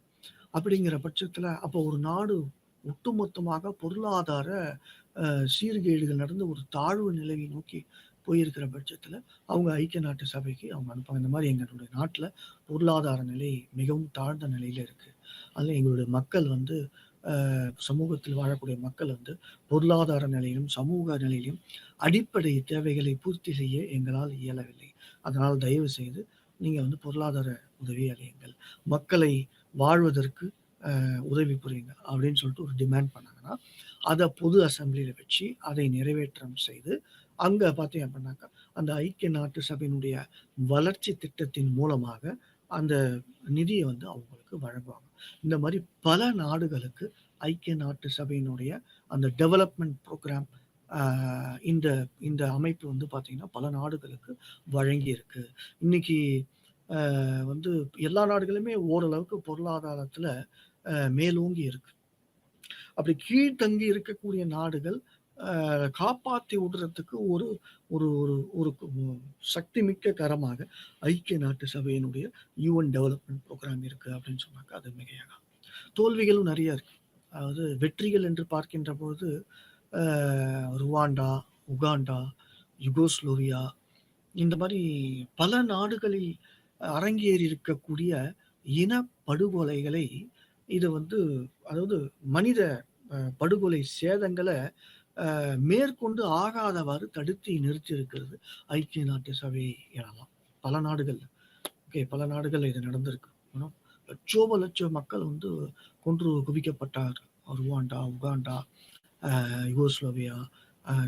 அப்படிங்கிற பட்சத்துல அப்போ ஒரு நாடு ஒட்டுமொத்தமாக பொருளாதார சீர்கேடுகள் நடந்து ஒரு தாழ்வு நிலையை நோக்கி போயிருக்கிற பட்சத்துல, அவங்க ஐக்கிய நாட்டு சபைக்கு அவங்க அனுப்புவாங்க. இந்த மாரி எங்களுடைய நாட்டுல பொருளாதார நிலை மிகவும் தாழ்ந்த நிலையில இருக்கு. அதுல எங்களுடைய மக்கள் வந்து சமூகத்தில் வாழக்கூடிய மக்கள் வந்து பொருளாதார நிலையிலும், சமூக நிலையிலும் அடிப்படை தேவைகளை பூர்த்தி செய்ய எங்களால் இயலவில்லை. அதனால் தயவு செய்து நீங்க வந்து பொருளாதார உதவி அளியுங்கள். மக்களை வாழ்வதற்கு உதவி புரியுங்க அப்படின்னு சொல்லிட்டு ஒரு டிமாண்ட் பண்ணாங்கன்னா, அத பொது அசெம்பிளில வச்சு அதை நிறைவேற்றம் செய்து, அங்க பார்த்தீங்க அப்படின்னாக்கா, அந்த ஐக்கிய நாட்டு சபையினுடைய வளர்ச்சி திட்டத்தின் மூலமாக அந்த நிதிய வந்து அவங்களுக்கு வழங்குவாங்க. இந்த மாரி பல நாடுகளுக்கு ஐக்கிய நாட்டு சபையினுடைய அந்த டெவலப்மென்ட் புரோகிராம் அ இந்த இந்த அமைப்பு வந்து பார்த்தீங்கன்னா, பல நாடுகளுக்கு வழங்கியிருக்கு. இன்னைக்கு வந்து எல்லா நாடுகளுமே ஓரளவுக்கு பொருளாதாரத்துல மேலோங்கி இருக்கு. அப்படி கீழ்த்தங்கி இருக்கக்கூடிய நாடுகள் காப்பாத்தி விடுறதுக்கு ஒரு ஒரு ஒரு ஒரு சக்தி மிக்க கரமாக ஐக்கிய நாட்டு சபையினுடைய யுஎன் டெவலப்மென்ட் புரோகிராம் இருக்கு அப்படின்னு சொன்னாக்கா அது மிகையாகாது. தோல்விகளும் நிறைய இருக்கு. அதாவது வெற்றிகள் என்று பார்க்கின்ற பொழுது ருவாண்டா, உகாண்டா, யுகோஸ்லோவியா இந்த மாரி பல நாடுகளில் அரங்கேறி இருக்கக்கூடிய இன படுகொலைகளை இது வந்து அதாவது மனித படுகொலை சேதங்கள மேற்கொண்டு ஆகாதவாறு தடுத்து நிறுத்தி இருக்கிறது ஐக்கிய நாட்டு சபை எனலாம். பல நாடுகள்ல. ஓகே. பல நாடுகள்ல இது நடந்திருக்கு. லட்சோப லட்சம் மக்கள் வந்து கொன்று குவிக்கப்பட்டார். ருவாண்டா, உகாண்டா, யுகோஸ்லோவியா,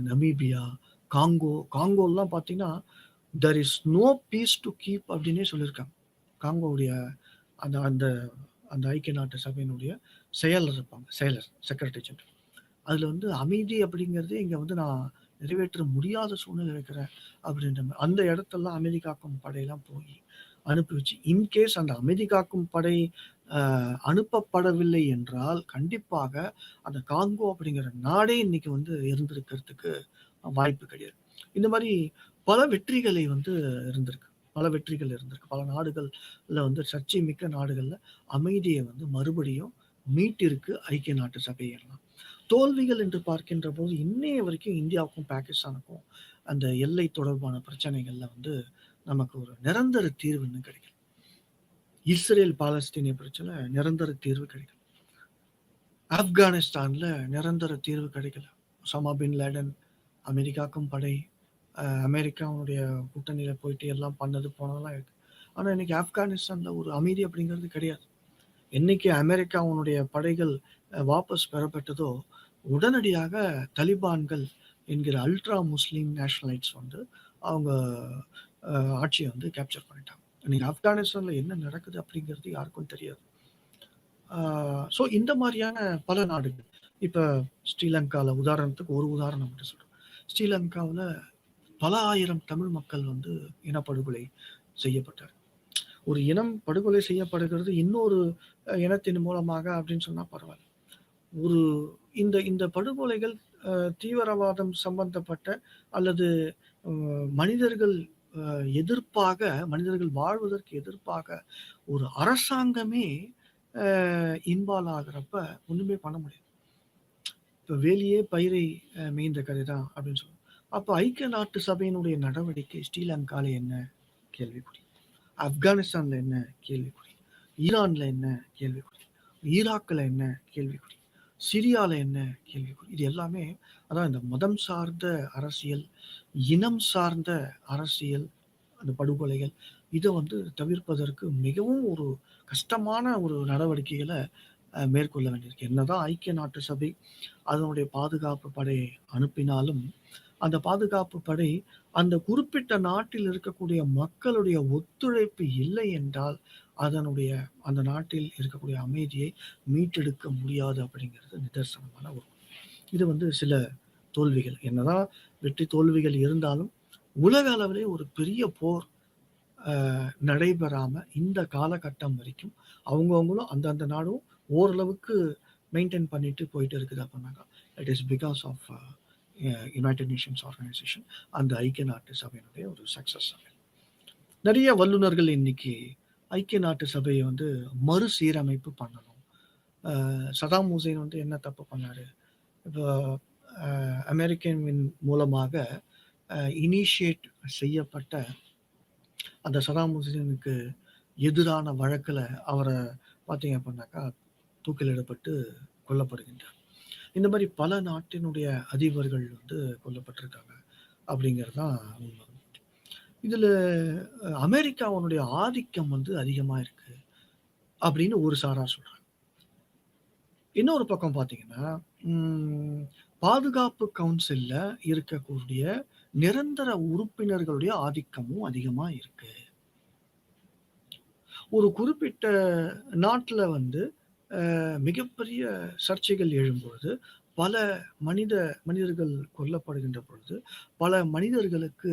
நமீபியா, காங்கோலாம் பார்த்தீங்கன்னா, there is no peace to keep அப்படின்னே சொல்லியிருக்காங்க. காங்கோவுடைய அந்த அந்த அந்த ஐக்கிய நாட்டு சபையினுடைய செயலர் இருப்பாங்க. செயலர், செக்ரட்டரி ஜெனரல். அதுல வந்து அமைதி அப்படிங்கிறது இங்க வந்து நான் நிறைவேற்ற முடியாத சூழ்நிலை இருக்கிறேன் அப்படின்ற மாரி. அந்த இடத்தெல்லாம் அமைதி காக்கும் படையெல்லாம் போய் அனுப்பி வச்சு, இன்கேஸ் அந்த அமைதி காக்கும் படை அ அனுப்பப்படவில்லை என்றால், கண்டிப்பாக அந்த காங்கோ அப்படிங்கிற நாடே இன்னைக்கு வந்து இருந்திருக்கிறதுக்கு வாய்ப்பு கிடையாது. இந்த மாரி பல வெற்றிகளை வந்து இருந்திருக்கு. பல வெற்றிகள் இருந்திருக்கு. பல நாடுகள்ல வந்து சர்ச்சை மிக்க நாடுகள்ல அமைதிய வந்து மறுபடியும் மீட்டிருக்கு ஐக்கிய நாட்டு சபை எல்லாம். தோல்விகள் என்று பார்க்கின்ற போது இன்னைய வரைக்கும் இந்தியாவுக்கும், பாகிஸ்தானுக்கும் அந்த எல்லை தொடர்பான பிரச்சனைகள்ல வந்து நமக்கு ஒரு நிரந்தர தீர்வு இன்னும் கிடைக்கல. இஸ்ரேல், பாலஸ்தீனிய பிரச்சனை நிரந்தர தீர்வு கிடைக்கல. ஆப்கானிஸ்தான்ல நிரந்தர தீர்வு கிடைக்கல. ஒசாமா பின் லேடன், அமெரிக்காக்கும் படை, அமெரிக்காவுடைய கூட்டணியில போயிட்டு எல்லாம் பண்ணது போனதெல்லாம் இருக்கு. ஆனா இன்னைக்கு ஆப்கானிஸ்தான்ல ஒரு அமைதி அப்படிங்கிறது கிடையாது. என்னைக்கு அமெரிக்காவுடைய படைகள் வாபஸ் பெறப்பட்டதோ, உடனடியாக தலிபான்கள் என்கிற அல்ட்ரா முஸ்லீம் நேஷனலைட்ஸ் வந்து அவங்க ஆட்சிய வந்து கேப்சர் பண்ணிட்டாங்க. இன்னைக்கு ஆப்கானிஸ்தான்ல என்ன நடக்குது அப்படிங்கிறது யாருக்கும் தெரியாது. ஸோ இந்த மாரியான பல நாடுகள். இப்ப ஸ்ரீலங்கால உதாரணத்துக்கு ஒரு உதாரணம் மட்டும் சொல்றேன். ஸ்ரீலங்காவுல பல ஆயிரம் தமிழ் மக்கள் வந்து இனப்படுகொலை செய்யப்பட்டார். ஒரு இனம் படுகொலை செய்யப்படுகிறது இன்னொரு இனத்தின் மூலமாக அப்படின்னு சொன்னா பரவால்ல. ஒரு இந்த இந்த படுகொலைகள் தீவிரவாதம் சம்பந்தப்பட்ட அல்லது மனிதர்கள் எதிர்ப்பாக மனிதர்கள் வாழ்வதற்கு எதிர்ப்பாக ஒரு அரசாங்கமே இன்வால்வ் ஆகுறப்ப ஒண்ணுமே பண்ண முடியாது. இப்ப வேலியே பயிரை மேய்ந்த கதை தான் அப்படின்னு சொல்லுவோம். அப்ப ஐக்கிய நாட்டு சபையினுடைய நடவடிக்கை ஸ்ரீலங்கால என்ன? கேள்விக்குறி. ஆப்கானிஸ்தான்ல என்ன? கேள்விக்குறி. ஈரான்ல என்ன? கேள்விக்குறி. ஈராக்ல என்ன? கேள்விக்குறி. சிரியால என்ன? கேள்விக்குறி. இது எல்லாமே அதான் இந்த மதம் சார்ந்த அரசியல், இனம் சார்ந்த அரசியல், அந்த படுகொலைகள் இத வந்து தவிர்ப்பதற்கு மிகவும் ஒரு கஷ்டமான ஒரு நடவடிக்கைகள மேற்கொள்ள வேண்டியிருக்கு. என்னதான் ஐக்கிய நாட்டு சபை அதனுடைய பாதுகாப்பு படையை அனுப்பினாலும், அந்த பாதுகாப்பு படை அந்த குறிப்பிட்ட நாட்டில் இருக்கக்கூடிய மக்களுடைய ஒத்துழைப்பு இல்லை என்றால், அந்த நாட்டில் இருக்கக்கூடிய அமைதியை மீட்டெடுக்க முடியாது அப்படிங்கிறது நிதர்சனமான உண்மை. இது வந்து சில தோல்விகள். என்னதான் வெற்றி தோல்விகள் இருந்தாலும், உலக அளவிலே ஒரு பெரிய போர் நடைபெறாம இந்த காலகட்டம் வரைக்கும் அவங்கவங்களும் அந்தந்த நாடும் ஓரளவுக்கு மெயின்டெயின் பண்ணிட்டு போயிட்டு இருக்குது அப்படின்னாக்கா, it is because of United Nations Organization, அந்த ஐக்கிய நாட்டு சபையினுடைய ஒரு சக்சஸ். நிறைய வல்லுநர்கள் இன்னைக்கு ஐக்கிய நாட்டு சபையை வந்து மறுசீரமைப்பு பண்ணணும். சதாம் ஹுசேன் வந்து என்ன தப்பு பண்ணாரு? இப்போ அமெரிக்கன் மூலமாக இனிஷியேட் செய்யப்பட்ட அந்த சதாம் ஹுசேனுக்கு எதிரான வழக்கில் அவரை பார்த்தீங்க அப்படின்னாக்கா தூக்கிலிடப்பட்டு கொல்லப்படுகின்றார். இந்த மாதிரி பல நாட்டினுடைய அதிபர்கள் வந்து கொல்லப்பட்டிருக்காங்க அப்படிங்கிறது தான் உண்மை. இதில் அமெரிக்காவுடைய ஆதிக்கம் வந்து அதிகமாக இருக்கு அப்படின்னு ஒரு சாரார் சொல்றாங்க. இன்னொரு பக்கம் பார்த்தீங்கன்னா, பாதுகாப்பு கவுன்சில்ல இருக்கக்கூடிய நிரந்தர உறுப்பினர்களுடைய ஆதிக்கமும் அதிகமா இருக்கு. ஒரு குறிப்பிட்ட நாட்டுல வந்து மிகப்பெரிய சர்ச்சைகள் எழும்பொழுது, பல மனிதர்கள் கொல்லப்படுகின்ற பொழுது, பல மனிதர்களுக்கு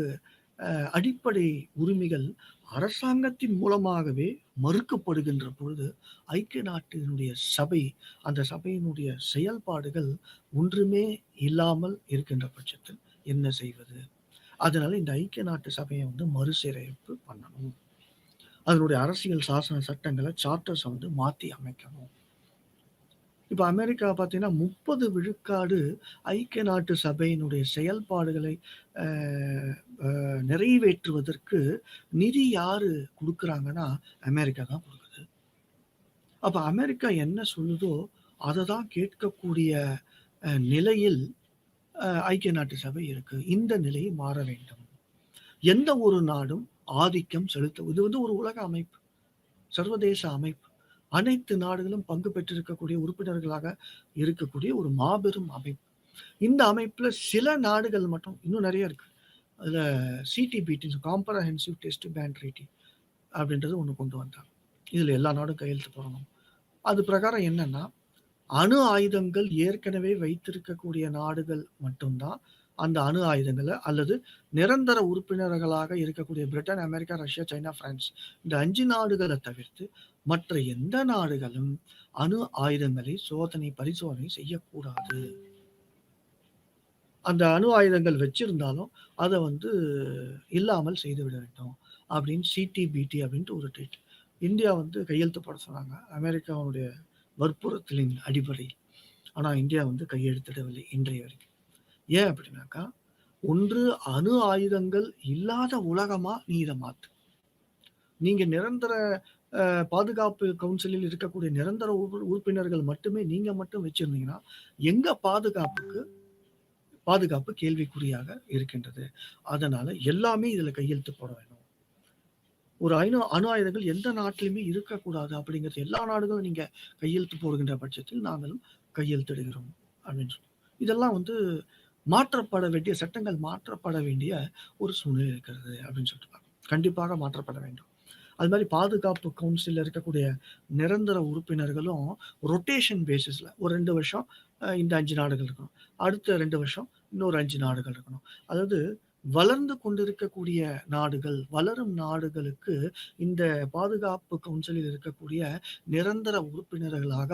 அடிப்படை உரிமைகள் அரசாங்கத்தின் மூலமாகவே மறுக்கப்படுகின்ற பொழுது, ஐக்கிய நாட்டினுடைய சபை, அந்த சபையினுடைய செயல்பாடுகள் ஒன்றுமே இல்லாமல் இருக்கின்ற பட்சத்தில் என்ன செய்வது? அதனால இந்த ஐக்கிய நாட்டு சபையை வந்து மறுசீரமைப்பு பண்ணணும். அதனுடைய அரசியல் சாசன சட்டங்களை, சார்ட்டர்ஸை வந்து மாத்தி அமைக்கணும். இப்ப அமெரிக்கா பார்த்தீங்கன்னா, 30 விழுக்காடு ஐக்கிய நாட்டு சபையினுடைய செயல்பாடுகளை நிறைவேற்றுவதற்கு நிதி யாரு குடுக்குறாங்கன்னா, அமெரிக்கா தான் குடுக்குது. அப்ப அமெரிக்கா என்ன சொல்லுதோ, அத தான் கேட்கக்கூடிய நிலையில் ஐக்கிய நாட்டு சபை இருக்கு. இந்த நிலை மாற வேண்டும். எந்த ஒரு நாடும் ஆதிக்கம் செலுத்த இது வந்து ஒரு உலக அமைப்பு, சர்வதேச அமைப்பு. அனைத்து நாடுகளும் பங்கு பெற்றிருக்கக்கூடிய உறுப்பினர்களாக இருக்கக்கூடிய ஒரு மாபெரும் அமைப்பு. இந்த அமைப்புல சில நாடுகள் மட்டும், இன்னும் நிறைய இருக்கு. அதுல CTBT, comprehensive test ban treaty அப்படின்றது ஒண்ணு கொண்டு வந்தாங்க. இதுல எல்லா நாடும் கையெழுத்து போடணும். அது பிரகாரம் என்னன்னா, அணு ஆயுதங்கள் ஏற்கனவே வைத்திருக்கக்கூடிய நாடுகள் மட்டும்தான் அந்த அணு ஆயுதங்களை, அல்லது நிரந்தர உறுப்பினர்களாக இருக்கக்கூடிய Britain, America, Russia, China, France, இந்த 5 நாடுகளை தவிர்த்து மற்ற எந்த நாடுகளும் அணு ஆயுதங்களை பரிசோதனை செய்யக்கூடாது. அந்த அணு ஆயுதங்கள் வச்சிருந்தாலும் அதை வந்து இல்லாமல் செய்துவிட வேண்டும் அப்படின்னு சிடிபிடி அப்படின்ட்டு ஒரு ட்ரீட் இந்தியா வந்து கையெழுத்து போட சொன்னாங்க, அமெரிக்காவுடைய வற்புறுத்தலின் அடிப்படையில். ஆனா இந்தியா வந்து கையெழுத்திடவில்லை இன்றைய வரைக்கும். ஏன் அப்படின்னாக்கா, ஒன்று அணு ஆயுதங்கள் இல்லாத உலகமா நீ இதை மாத்து. நீங்க நிரந்தர பாதுகாப்பு கவுன்சிலில் இருக்கக்கூடிய நிரந்தர உறுப்பினர்கள் மட்டுமே நீங்க மட்டும் வச்சிருந்தீங்கன்னா, எங்க பாதுகாப்பு கேள்விக்குறியாக இருக்கின்றது. அதனால எல்லாமே இதுல கையெழுத்து போட வேணும். ஒரு அணு ஆயுதங்கள் எந்த நாட்டிலுமே இருக்கக்கூடாது அப்படிங்கிறது எல்லா நாடுகளும் நீங்க கையெழுத்து போடுகின்ற பட்சத்தில் நாங்களும் கையெழுத்திடுகிறோம் அப்படின்னு சொல்லி. இதெல்லாம் வந்து மாற்றப்பட வேண்டிய சட்டங்கள், மாற்றப்பட வேண்டிய ஒரு சூழ்நிலை இருக்கிறது அப்படின்னு சொல்லிட்டு கண்டிப்பாக மாற்றப்பட வேண்டும். அது மாதிரி பாதுகாப்பு கவுன்சிலில் இருக்கக்கூடிய நிரந்தர உறுப்பினர்களும் ரொட்டேஷன் பேசிஸ்ல ஒரு 2 வருஷம் இந்த 5 நாடுகள் இருக்கணும், அடுத்த 2 வருஷம் இன்னொரு 5 நாடுகள் இருக்கணும். அதாவது வளர்ந்து கொண்டிருக்கக்கூடிய நாடுகள், வளரும் நாடுகளுக்கு இந்த பாதுகாப்பு கவுன்சிலில் இருக்கக்கூடிய நிரந்தர உறுப்பினர்களாக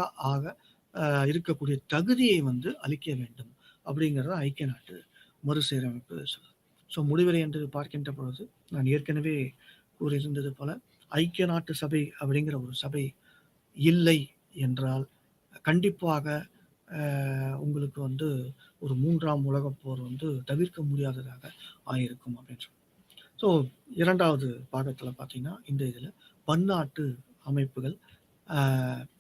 இருக்கக்கூடிய தகுதியை வந்து அளிக்க வேண்டும் அப்படிங்கிறத ஐக்கிய நாட்டு மறுசீரமைப்பு சொல்லுது. ஸோ முடிவுரை என்று பார்க்கின்ற பொழுது நான் ஏற்கனவே கூறியிருந்தது போல, ஐக்கிய நாட்டு சபை அப்படிங்கிற ஒரு சபை இல்லை என்றால் கண்டிப்பாக உங்களுக்கு வந்து ஒரு 3ஆம் உலகப் போர் வந்து தவிர்க்க முடியாததாக ஆயிருக்கும் அப்படின்னு சொல்லி. ஸோ 2வது பாகத்தில் பார்த்தீங்கன்னா, இந்த இதில் பன்னாட்டு அமைப்புகள்,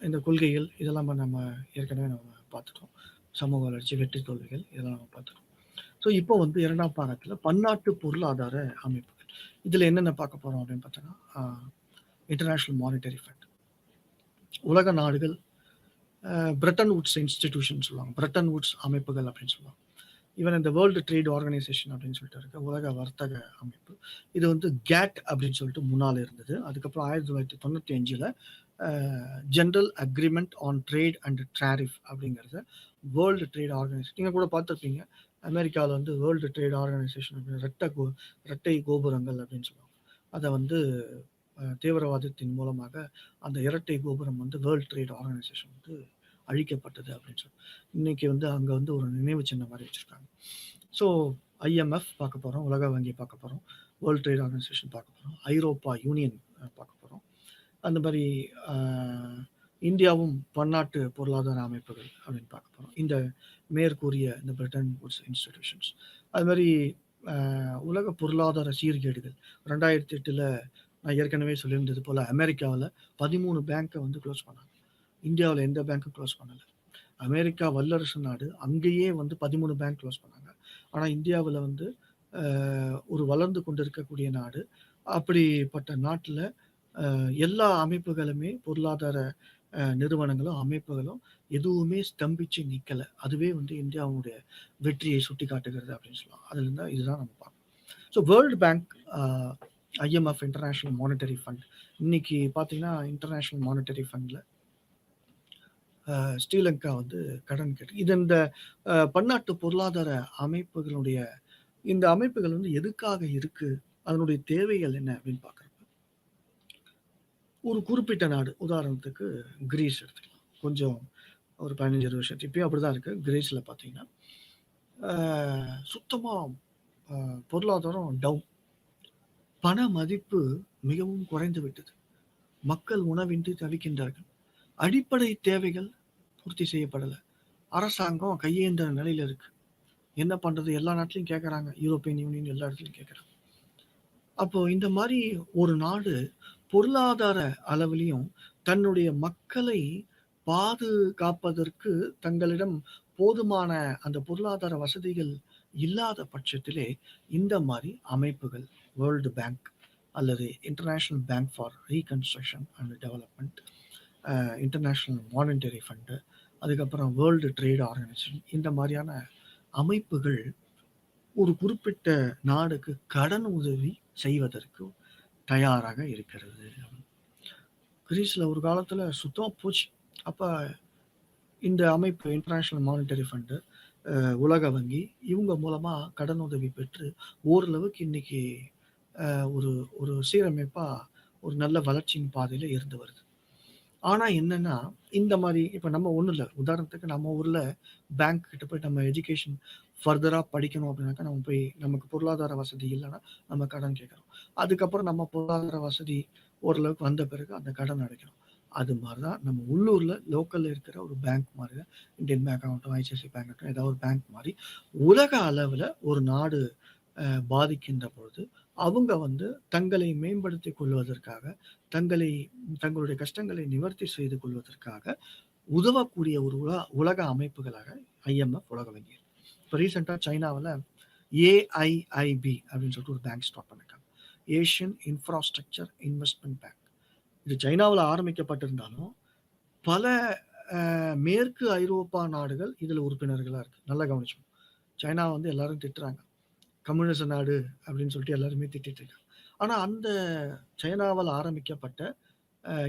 இந்த கொள்கைகள் இதெல்லாம் நம்ம ஏற்கனவே நம்ம பார்த்துட்டோம். சமூக வளர்ச்சி, வெற்றி தோல்விகள் இதெல்லாம் நம்ம பார்த்துட்டோம். ஸோ இப்போ வந்து 2ஆம் பாகத்தில் பன்னாட்டு பொருளாதார அமைப்புகள். இதில் என்னென்ன பார்க்க போகிறோம் அப்படின்னு பார்த்தோன்னா, இன்டர்நேஷ்னல் மானிட்டரி ஃபண்ட், உலக நாடுகள், பிரெட்டன் வுட்ஸ் இன்ஸ்டிடியூஷன் சொல்லுவாங்க, பிரெட்டன் வுட்ஸ் அமைப்புகள் அப்படின்னு சொல்லுவாங்க. ஈவன் இந்த வேர்ல்டு ட்ரேட் ஆர்கனைசேஷன் அப்படின்னு சொல்லிட்டு இருக்க உலக வர்த்தக அமைப்பு. இது வந்து கேட் அப்படின்னு சொல்லிட்டு முன்னால் இருந்தது. அதுக்கப்புறம் 1995ல் general agreement on trade and tariff அப்படிங்கிறத வேர்ல்டு ட்ரேட் ஆர்கனைசேஷன். நீங்கள் கூட பார்த்துருப்பீங்க, அமெரிக்காவில் வந்து வேர்ல்டு ட்ரேட் ஆர்கனைசேஷன் அப்படின்னு இரட்டை கோபுரங்கள் அப்படின்னு சொல்லுவாங்க. அதை வந்து தீவிரவாதத்தின் மூலமாக அந்த இரட்டை கோபுரம் வந்து வேர்ல்டு ட்ரேட் ஆர்கனைசேஷன் வந்து அழிக்கப்பட்டது அப்படின்னு சொல்லி. இன்னைக்கு வந்து அங்க வந்து ஒரு நினைவு சின்னம் மாரி வச்சிருக்காங்க. ஸோ ஐஎம்எஃப் பார்க்க போறோம். உலக வங்கி பார்க்க போறோம். வேர்ல்ட் ட்ரேட் ஆர்கனைசேஷன் பார்க்க போறோம். ஐரோப்பா யூனியன் பார்க்க போறோம். அந்த மாரி அ இந்தியாவும் பன்னாட்டு பொருளாதார அமைப்புகள் அப்படின்னு பார்க்க போறோம். இந்த மேற்கூறிய இந்த பிரெட்டன் வூட்ஸ் இன்ஸ்டிடியூஷன்ஸ். அது மாரி உலக பொருளாதார சீர்கேடுகள் 2008ல நான் ஏற்கனவே சொல்லியிருந்தது போல அமெரிக்காவுல 13 பேங்க்க வந்து குளோஸ் பண்ணாங்க. இந்தியாவுல எந்த பேங்க்கும் குளோஸ் பண்ணல. அமெரிக்கா வல்லரசு நாடு. அங்கேயே வந்து 13 பேங்க் குளோஸ் பண்ணாங்க. ஆனா இந்தியாவுல வந்து ஒரு வளர்ந்து கொண்டிருக்கக்கூடிய நாடு. அப்படிப்பட்ட நாட்டுல எல்லா அமைப்புகளுமே பொருளாதார நிறுவனங்களும், அமைப்புகளும் எதுவுமே ஸ்தம்பிச்சு நிக்கல. அதுவே வந்து இந்தியாவுடைய வெற்றியை சுட்டிக்காட்டுகிறது அப்படின்னு சொல்லலாம். அதுலருந்து இதுதான் நம்ம பார்க்கணும். So world bank, IMF international monetary fund இன்னைக்கு பார்த்தீங்கன்னா, இன்டர்நேஷனல் மானிட்டரி ஃபண்ட்ல ஸ்ரீலங்கா வந்து கடன் கேட்டு இது இந்த பன்னாட்டு பொருளாதார அமைப்புகளுடைய இந்த அமைப்புகள் வந்து எதுக்காக இருக்கு? அதனுடைய தேவைகள் என்ன அப்படின்னு பார்க்குறப்ப, ஒரு குறிப்பிட்ட நாடு உதாரணத்துக்கு கிரீஸ் எடுத்துக்கலாம். கொஞ்சம் ஒரு 15, 20 வருஷத்துக்கு இப்பயும் அப்படிதான் இருக்கு. கிரீஸ்ல பார்த்தீங்கன்னா, அ சுத்தமா பொருளாதாரம் டவுன். பண மதிப்பு மிகவும் குறைந்து விட்டது. மக்கள் உணவின்றி தவிக்கின்றார்கள். அடிப்படை தேவைகள் பூர்த்தி செய்யப்படல. அரசாங்கம் கையேந்திர நிலையில இருக்கு. என்ன பண்றது? எல்லா நாட்டிலயும் கேட்கறாங்க. யூரோப்பியன் யூனியன் எல்லா இடத்துலயும் கேட்கறாங்க. அப்போ இந்த மாரி ஒரு நாடு பொருளாதார அளவிலும் தன்னுடைய மக்களை பாதுகாப்பதற்கு தங்களிடம் போதுமான அந்த பொருளாதார வசதிகள் இல்லாத பட்சத்திலே, இந்த மாரி அமைப்புகள் வேர்ல்டு பேங்க் அல்லது international bank for reconstruction and development, international monetary fund, அதுக்கப்புறம் வேர்ல்டு ட்ரேட் ஆர்கனைசேஷன் இந்த மாரியான அமைப்புகள் ஒரு குறிப்பிட்ட நாடுக்கு கடன் உதவி செய்வதற்கு தயாராக இருக்கிறது. கிரீஸ்ல ஒரு காலத்துல சுத்தமா போச்சு. அப்ப இந்த அமைப்பு இன்டர்நேஷனல் மானிட்டரி ஃபண்ட், உலக வங்கி இவங்க மூலமா கடன் உதவி பெற்று ஓரளவுக்கு இன்னைக்கு ஒரு ஒரு சீரமைப்பா ஒரு நல்ல வளர்ச்சியின் பாதையில இருந்து வருது. ஆனா என்னன்னா, இந்த மாரி இப்ப நம்ம ஒண்ணும் இல்ல. உதாரணத்துக்கு நம்ம ஊர்ல பேங்க் கிட்ட போய் நம்ம எஜுகேஷன் ஃபர்தரா படிக்கணும் அப்படின்னாக்கா, நம்ம போய் நமக்கு பொருளாதார வசதி இல்லன்னா, நம்ம கடன் கேட்கிறோம். அதுக்கப்புறம் நம்ம பொருளாதார வசதி ஓரளவுக்கு வந்த பிறகு அந்த கடன் அடைக்கிறோம். அது மாரி தான் நம்ம உள்ளூர்ல லோக்கல்ல இருக்கிற ஒரு பேங்க் மாரி தான். இந்தியன் பேங்க் ஆகட்டும், ஐசிஐசிஐ பேங்க் ஆகட்டும், ஏதாவது ஒரு பேங்க் மாரி உலக அளவுல ஒரு நாடு பாதிக்கின்ற பொழுது, அவங்க வந்து தங்களை மேம்படுத்திக் கொள்வதற்காக, தங்களை தங்களுடைய கஷ்டங்களை நிவர்த்தி செய்து கொள்வதற்காக உதவக்கூடிய ஒரு உலக அமைப்புகளாக ஐஎம்எஃப், உலக வங்கி. இப்ப ரீசென்ட்டா சைனாவுல ஏஐஐபி அப்படின்னு சொல்லிட்டு ஒரு பேங்க் ஸ்டார்ட் பண்ணிருக்காங்க. Asian infrastructure investment bank. இது சைனாவுல ஆரம்பிக்கப்பட்டிருந்தாலும், பல மேற்கு ஐரோப்பா நாடுகள் இதுல உறுப்பினர்களா இருக்கு. நல்லா கவனிச்சுக்கணும். சைனா வந்து எல்லாரும் திட்டுறாங்க. கம்யூனிச நாடு அப்படின்னு சொல்லிட்டு எல்லாருமே திட்டிட்டு இருக்காங்க. ஆனா அந்த சைனாவால் ஆரம்பிக்கப்பட்ட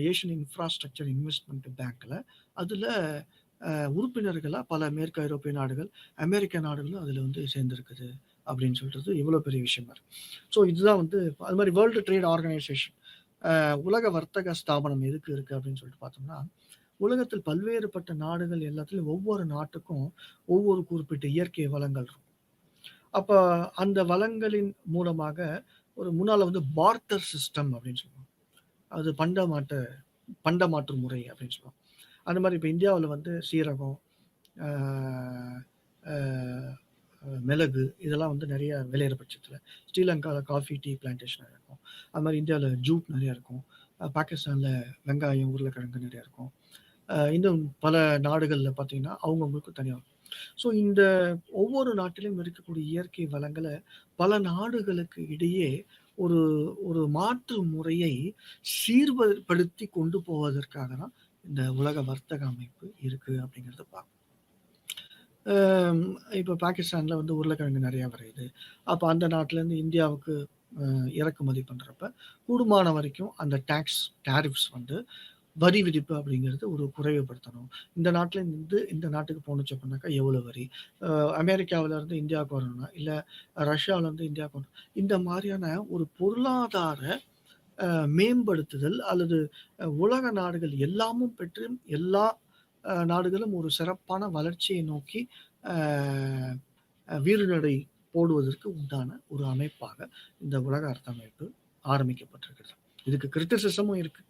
ஏசியன் இன்ஃப்ராஸ்ட்ரக்சர் இன்வெஸ்ட்மென்ட் பேங்க்ல அதுல உறுப்பினர்களா பல மேற்கு ஐரோப்பிய நாடுகள், அமெரிக்க நாடுகளும் அதுல வந்து சேர்ந்திருக்குது அப்படின்னு சொல்றது எவ்வளவு பெரிய விஷயமா இருக்கு. ஸோ இதுதான் வந்து அது மாதிரி வேர்ல்டு ட்ரேட் ஆர்கனைசேஷன், உலக வர்த்தக ஸ்தாபனம் எதுக்கு இருக்கு அப்படின்னு சொல்லிட்டு பார்த்தோம்னா, உலகத்தில் பல்வேறுபட்ட நாடுகள் எல்லாத்துலயும் ஒவ்வொரு நாட்டுக்கும் ஒவ்வொரு குறிப்பிட்ட இயற்கை வளங்கள் இருக்கும். அப்ப அந்த வளங்களின் மூலமாக ஒரு முன்னால வந்து பார்ட்டர் சிஸ்டம் அப்படின்னு சொல்லுவாங்க. அது பண்டமாற்று முறை அப்படின்னு சொல்லுவாங்க. அந்த மாரி இப்ப இந்தியாவுல வந்து சீரகம், ஆ ஆ மிளகு இதெல்லாம் வந்து நெறைய விளையிற பட்சத்தில, ஸ்ரீலங்கால காஃபி, டீ பிளான்டேஷன் நெறைய இருக்கும். அது மாரி இந்தியாவுல ஜூட் நெறைய இருக்கும். பாகிஸ்தான்ல வெங்காயம், உருளைக்கிழங்கு நெறைய இருக்கும். இன்னும் பல நாடுகள்ல பார்த்தீங்கன்னா, அவங்கவங்களுக்கு தனியா இருக்கும். ஸோ இந்த ஒவ்வொரு நாட்டிலும் இருக்கக்கூடிய இயற்கை வளங்கள பல நாடுகளுக்கு இடையே ஒரு ஒரு மாற்று முறையை சீர்படுத்தி கொண்டு போவதற்காக தான் இந்த உலக வர்த்தக அமைப்பு இருக்கு அப்படிங்கிறத பார்க்கணும். அம் இப்ப பாகிஸ்தான்ல வந்து உருளைக்கிழங்கு நெறையா விளையுது. அப்ப அந்த நாட்டிலேருந்து இந்தியாவுக்கு இறக்குமதி பண்றப்ப, கூடுமான வரைக்கும் அந்த டாரிஃப்ஸ் வந்து வரி விதிப்பு அப்படிங்கிறது ஒரு குறைவுபடுத்தணும். இந்த நாட்டில இருந்து இந்த நாட்டுக்கு போணுச்சு அப்படின்னாக்கா எவ்வளோ வரி? அ அமெரிக்காவுல இருந்து இந்தியாவுக்கு வரணும்னா, இல்ல ரஷ்யாவுல இருந்து இந்தியாவுக்கு வரணும். இந்த மாரியான ஒரு பொருளாதார மேம்படுத்துதல் அல்லது உலக நாடுகள் எல்லாமும் பெற்று எல்லா நாடுகளும் ஒரு சிறப்பான வளர்ச்சியை நோக்கி அ வீறுநடை போடுவதற்கு உண்டான ஒரு அமைப்பாக இந்த உலக அரசமைப்பு ஆரம்பிக்கப்பட்டிருக்கிறது. இதுக்கு கிரிட்டிசிசமும் இருக்கு.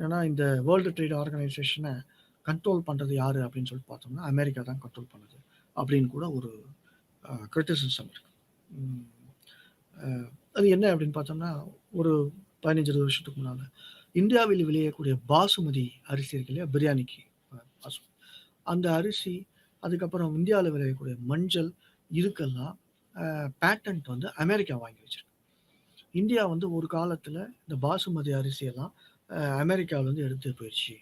ஏன்னா இந்த வேர்ல்டு ட்ரேட் ஆர்கனைசேஷன கண்ட்ரோல் பண்றது யாரு அப்படின்னு சொல்லிட்டு பார்த்தோம்னா, அமெரிக்கா தான் கண்ட்ரோல் பண்ணுது அப்படின்னு கூட ஒரு கிரிட்டிசிசம் இருக்கு. ம். அ அது என்ன அப்படின்னு பார்த்தோம்னா, ஒரு 15, 20 வருஷத்துக்கு முன்னால இந்தியாவில் விளையக்கூடிய பாசுமதி அரிசி இருக்கு இல்லையா? பிரியாணிக்கு பாசுமதி. அந்த அரிசி, அதுக்கப்புறம் இந்தியால விளையக்கூடிய மஞ்சள் இதுக்கெல்லாம் பேட்டன்ட் வந்து அமெரிக்கா வாங்கி வச்சிருக்கு. இந்தியா வந்து ஒரு காலத்துல இந்த பாசுமதி அரிசியெல்லாம் அமெரிக்காவிலருந்து எடுத்துட்டு போயிருச்சு.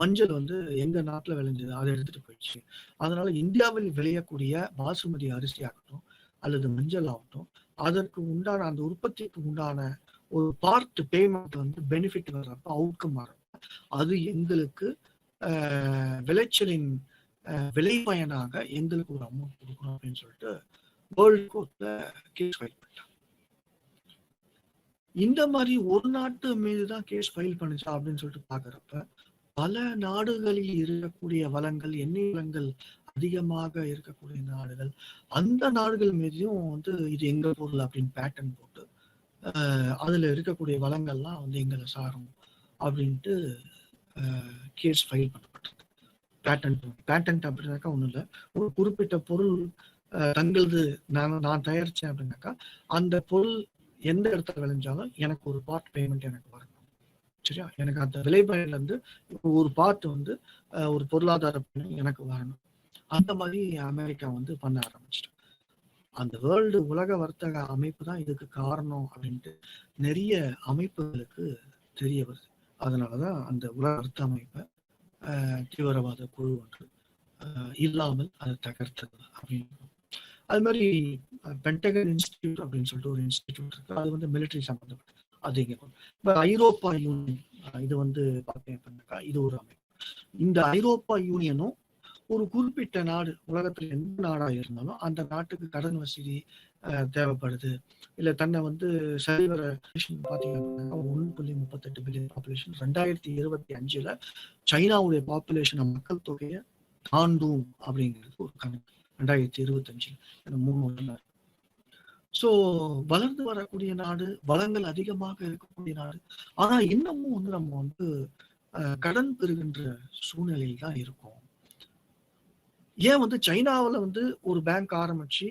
மஞ்சள் வந்து எங்க நாட்டுல விளைஞ்சது, அத எடுத்துட்டு போயிருச்சு. அதனால இந்தியாவில் விளையக்கூடிய பாசுமதி அரிசி ஆகட்டும், அல்லது மஞ்சள் ஆகட்டும், அதற்கு உண்டான அந்த உற்பத்திக்கு உண்டான ஒரு பார்ட் பேமெண்ட் வந்து பெனிஃபிட் வர்றப்ப, அவுட்கம் வர்றப்ப, அது எங்களுக்கு விளைச்சலின் விளைபயனாக எங்களுக்கு ஒரு அமௌண்ட் குடுக்கணும் அப்படின்னு சொல்லிட்டு வேர்ல்ட் கோர்ட்ல கேஸ் ஃபைல் பண்ணிட்டாங்க. இந்த மாரி ஒரு நாட்டு மீது தான் கேஸ் ஃபைல் பண்ணுச்சா அப்படின்னு சொல்லிட்டு பார்க்குறப்ப, பல நாடுகளில் இருக்கக்கூடிய வளங்கள், எண்ணெய் வளங்கள் அதிகமாக இருக்கக்கூடிய நாடுகள், அந்த நாடுகள் மீதையும் வந்து இது எங்க பொருள் அப்படின்னு பேட்டர்ன் போட்டு, அதுல இருக்கக்கூடிய வளங்கள்லாம் வந்து எங்கள சாரும் அப்படின்ட்டு கேஸ் ஃபைல் பண்ணப்பட்டிருக்கு. பேட்டன்ட் அப்படின்னாக்கா ஒண்ணும் இல்ல. ஒரு குறிப்பிட்ட பொருள் தங்களது நான் தயாரிச்சேன் அப்படின்னாக்கா, அந்த பொருள் எந்த இடத்துல விளைஞ்சாலும் எனக்கு ஒரு பார்ட் பேமெண்ட் எனக்கு வரணும். சரியா? எனக்கு அந்த விளைபயன்லேருந்து ஒரு பார்ட் வந்து ஒரு பொருளாதார பயன் எனக்கு வரணும். அந்த மாரி அமெரிக்கா வந்து பண்ண ஆரம்பிச்சுட்டாங்க. அந்த வேர்ல்டு உலக வர்த்தக அமைப்பு தான் இதுக்கு காரணம் அப்படின்ட்டு நெறைய அமைப்புகளுக்கு தெரிய வருது. அதனால தான் அந்த உலக வர்த்தக அமைப்ப தீவிரவாத குழு ஒன்று இல்லாமல் அதை தகர்த்தது அப்படின்னு. அது மாதிரி பென்டகன் இன்ஸ்டிடியூட் அப்படின்னு சொல்லிட்டு ஒரு இன்ஸ்டிடியூட் இருக்கு. அது வந்து மிலிட்டரி சம்பந்தப்பட்டது. அது இங்க இப்போ ஐரோப்பா யூனியன் இது வந்து பார்த்தீங்க அப்படின்னாக்கா இது ஒரு அமைப்பு. இந்த ஐரோப்பா யூனியனும் ஒரு குறிப்பிட்ட நாடு உலகத்தில் எந்த நாடா இருந்தாலும் அந்த நாட்டுக்கு கடன் வசதி தேவைப்படுது. இல்ல தன்னை வந்து சரிவர பார்த்தீங்கன்னா 1.38 பில்லியன் பாப்புலேஷன் 2025ல சைனாவுடைய பாப்புலேஷன் மக்கள் தொகையை தாண்டும் அப்படிங்கிறது ஒரு கணக்கு. 2025 3 வருடம். ஸோ வளர்ந்து வரக்கூடிய நாடு, வளங்கள் அதிகமாக இருக்கக்கூடிய நாடு. ஆனா இன்னமும் வந்து நம்ம வந்து கடன் பெறுகின்ற சூழ்நிலையில் தான் இருக்கோம். ஏன் வந்து சைனாவுல வந்து ஒரு பேங்க் ஆரம்பிச்சு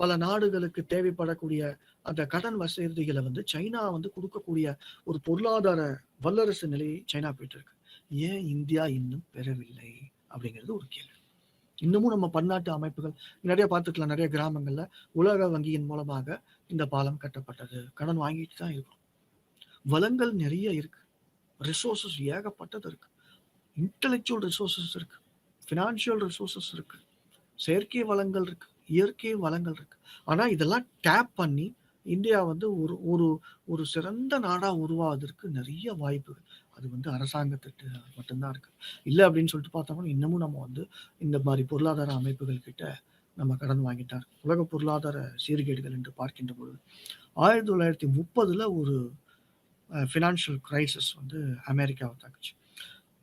பல நாடுகளுக்கு தேவைப்படக்கூடிய அந்த கடன் வசதிகளை வந்து சைனா வந்து கொடுக்கக்கூடிய ஒரு பொருளாதார வல்லரசு நிலையை சைனா போயிட்டு இருக்கு. ஏன் இந்தியா இன்னும் பெறவில்லை அப்படிங்கிறது ஒரு கேள்வி. இன்னமும் நம்ம பன்னாட்டு அமைப்புகள் நிறைய பார்த்துக்கலாம். நிறைய கிராமங்கள்ல உலக வங்கியின் மூலமாக இந்த பாலம் கட்டப்பட்டது. கடன் வாங்கிட்டு தான் இருக்கும். வளங்கள் நிறைய இருக்கு. ரிசோர்சஸ் ஏகப்பட்டது இருக்கு. இன்டெலெக்சுவல் ரிசோர்சஸ் இருக்கு. ஃபினான்ஷியல் ரிசோர்சஸ் இருக்கு. செயற்கை வளங்கள் இருக்கு. இயற்கை வளங்கள் இருக்கு. ஆனா இதெல்லாம் டேப் பண்ணி இந்தியா வந்து ஒரு ஒரு ஒரு சிறந்த நாடா உருவாவதற்கு நிறைய வாய்ப்புகள். அது வந்து அரசாங்கத்திட்ட மட்டும்தான் இருக்கு. இல்ல அப்படின்னு சொல்லிட்டு பார்த்தோம்னா, இன்னமும் நம்ம வந்து இந்த மாரி பொருளாதார அமைப்புகள் கிட்ட நம்ம கடன் வாங்கிட்டா இருக்கு. உலக பொருளாதார சீர்கேடுகள் என்று பார்க்கின்ற பொழுது 1930ல ஒரு ஃபினான்ஷியல் கிரைசிஸ் வந்து அமெரிக்காவ தாக்குச்சு.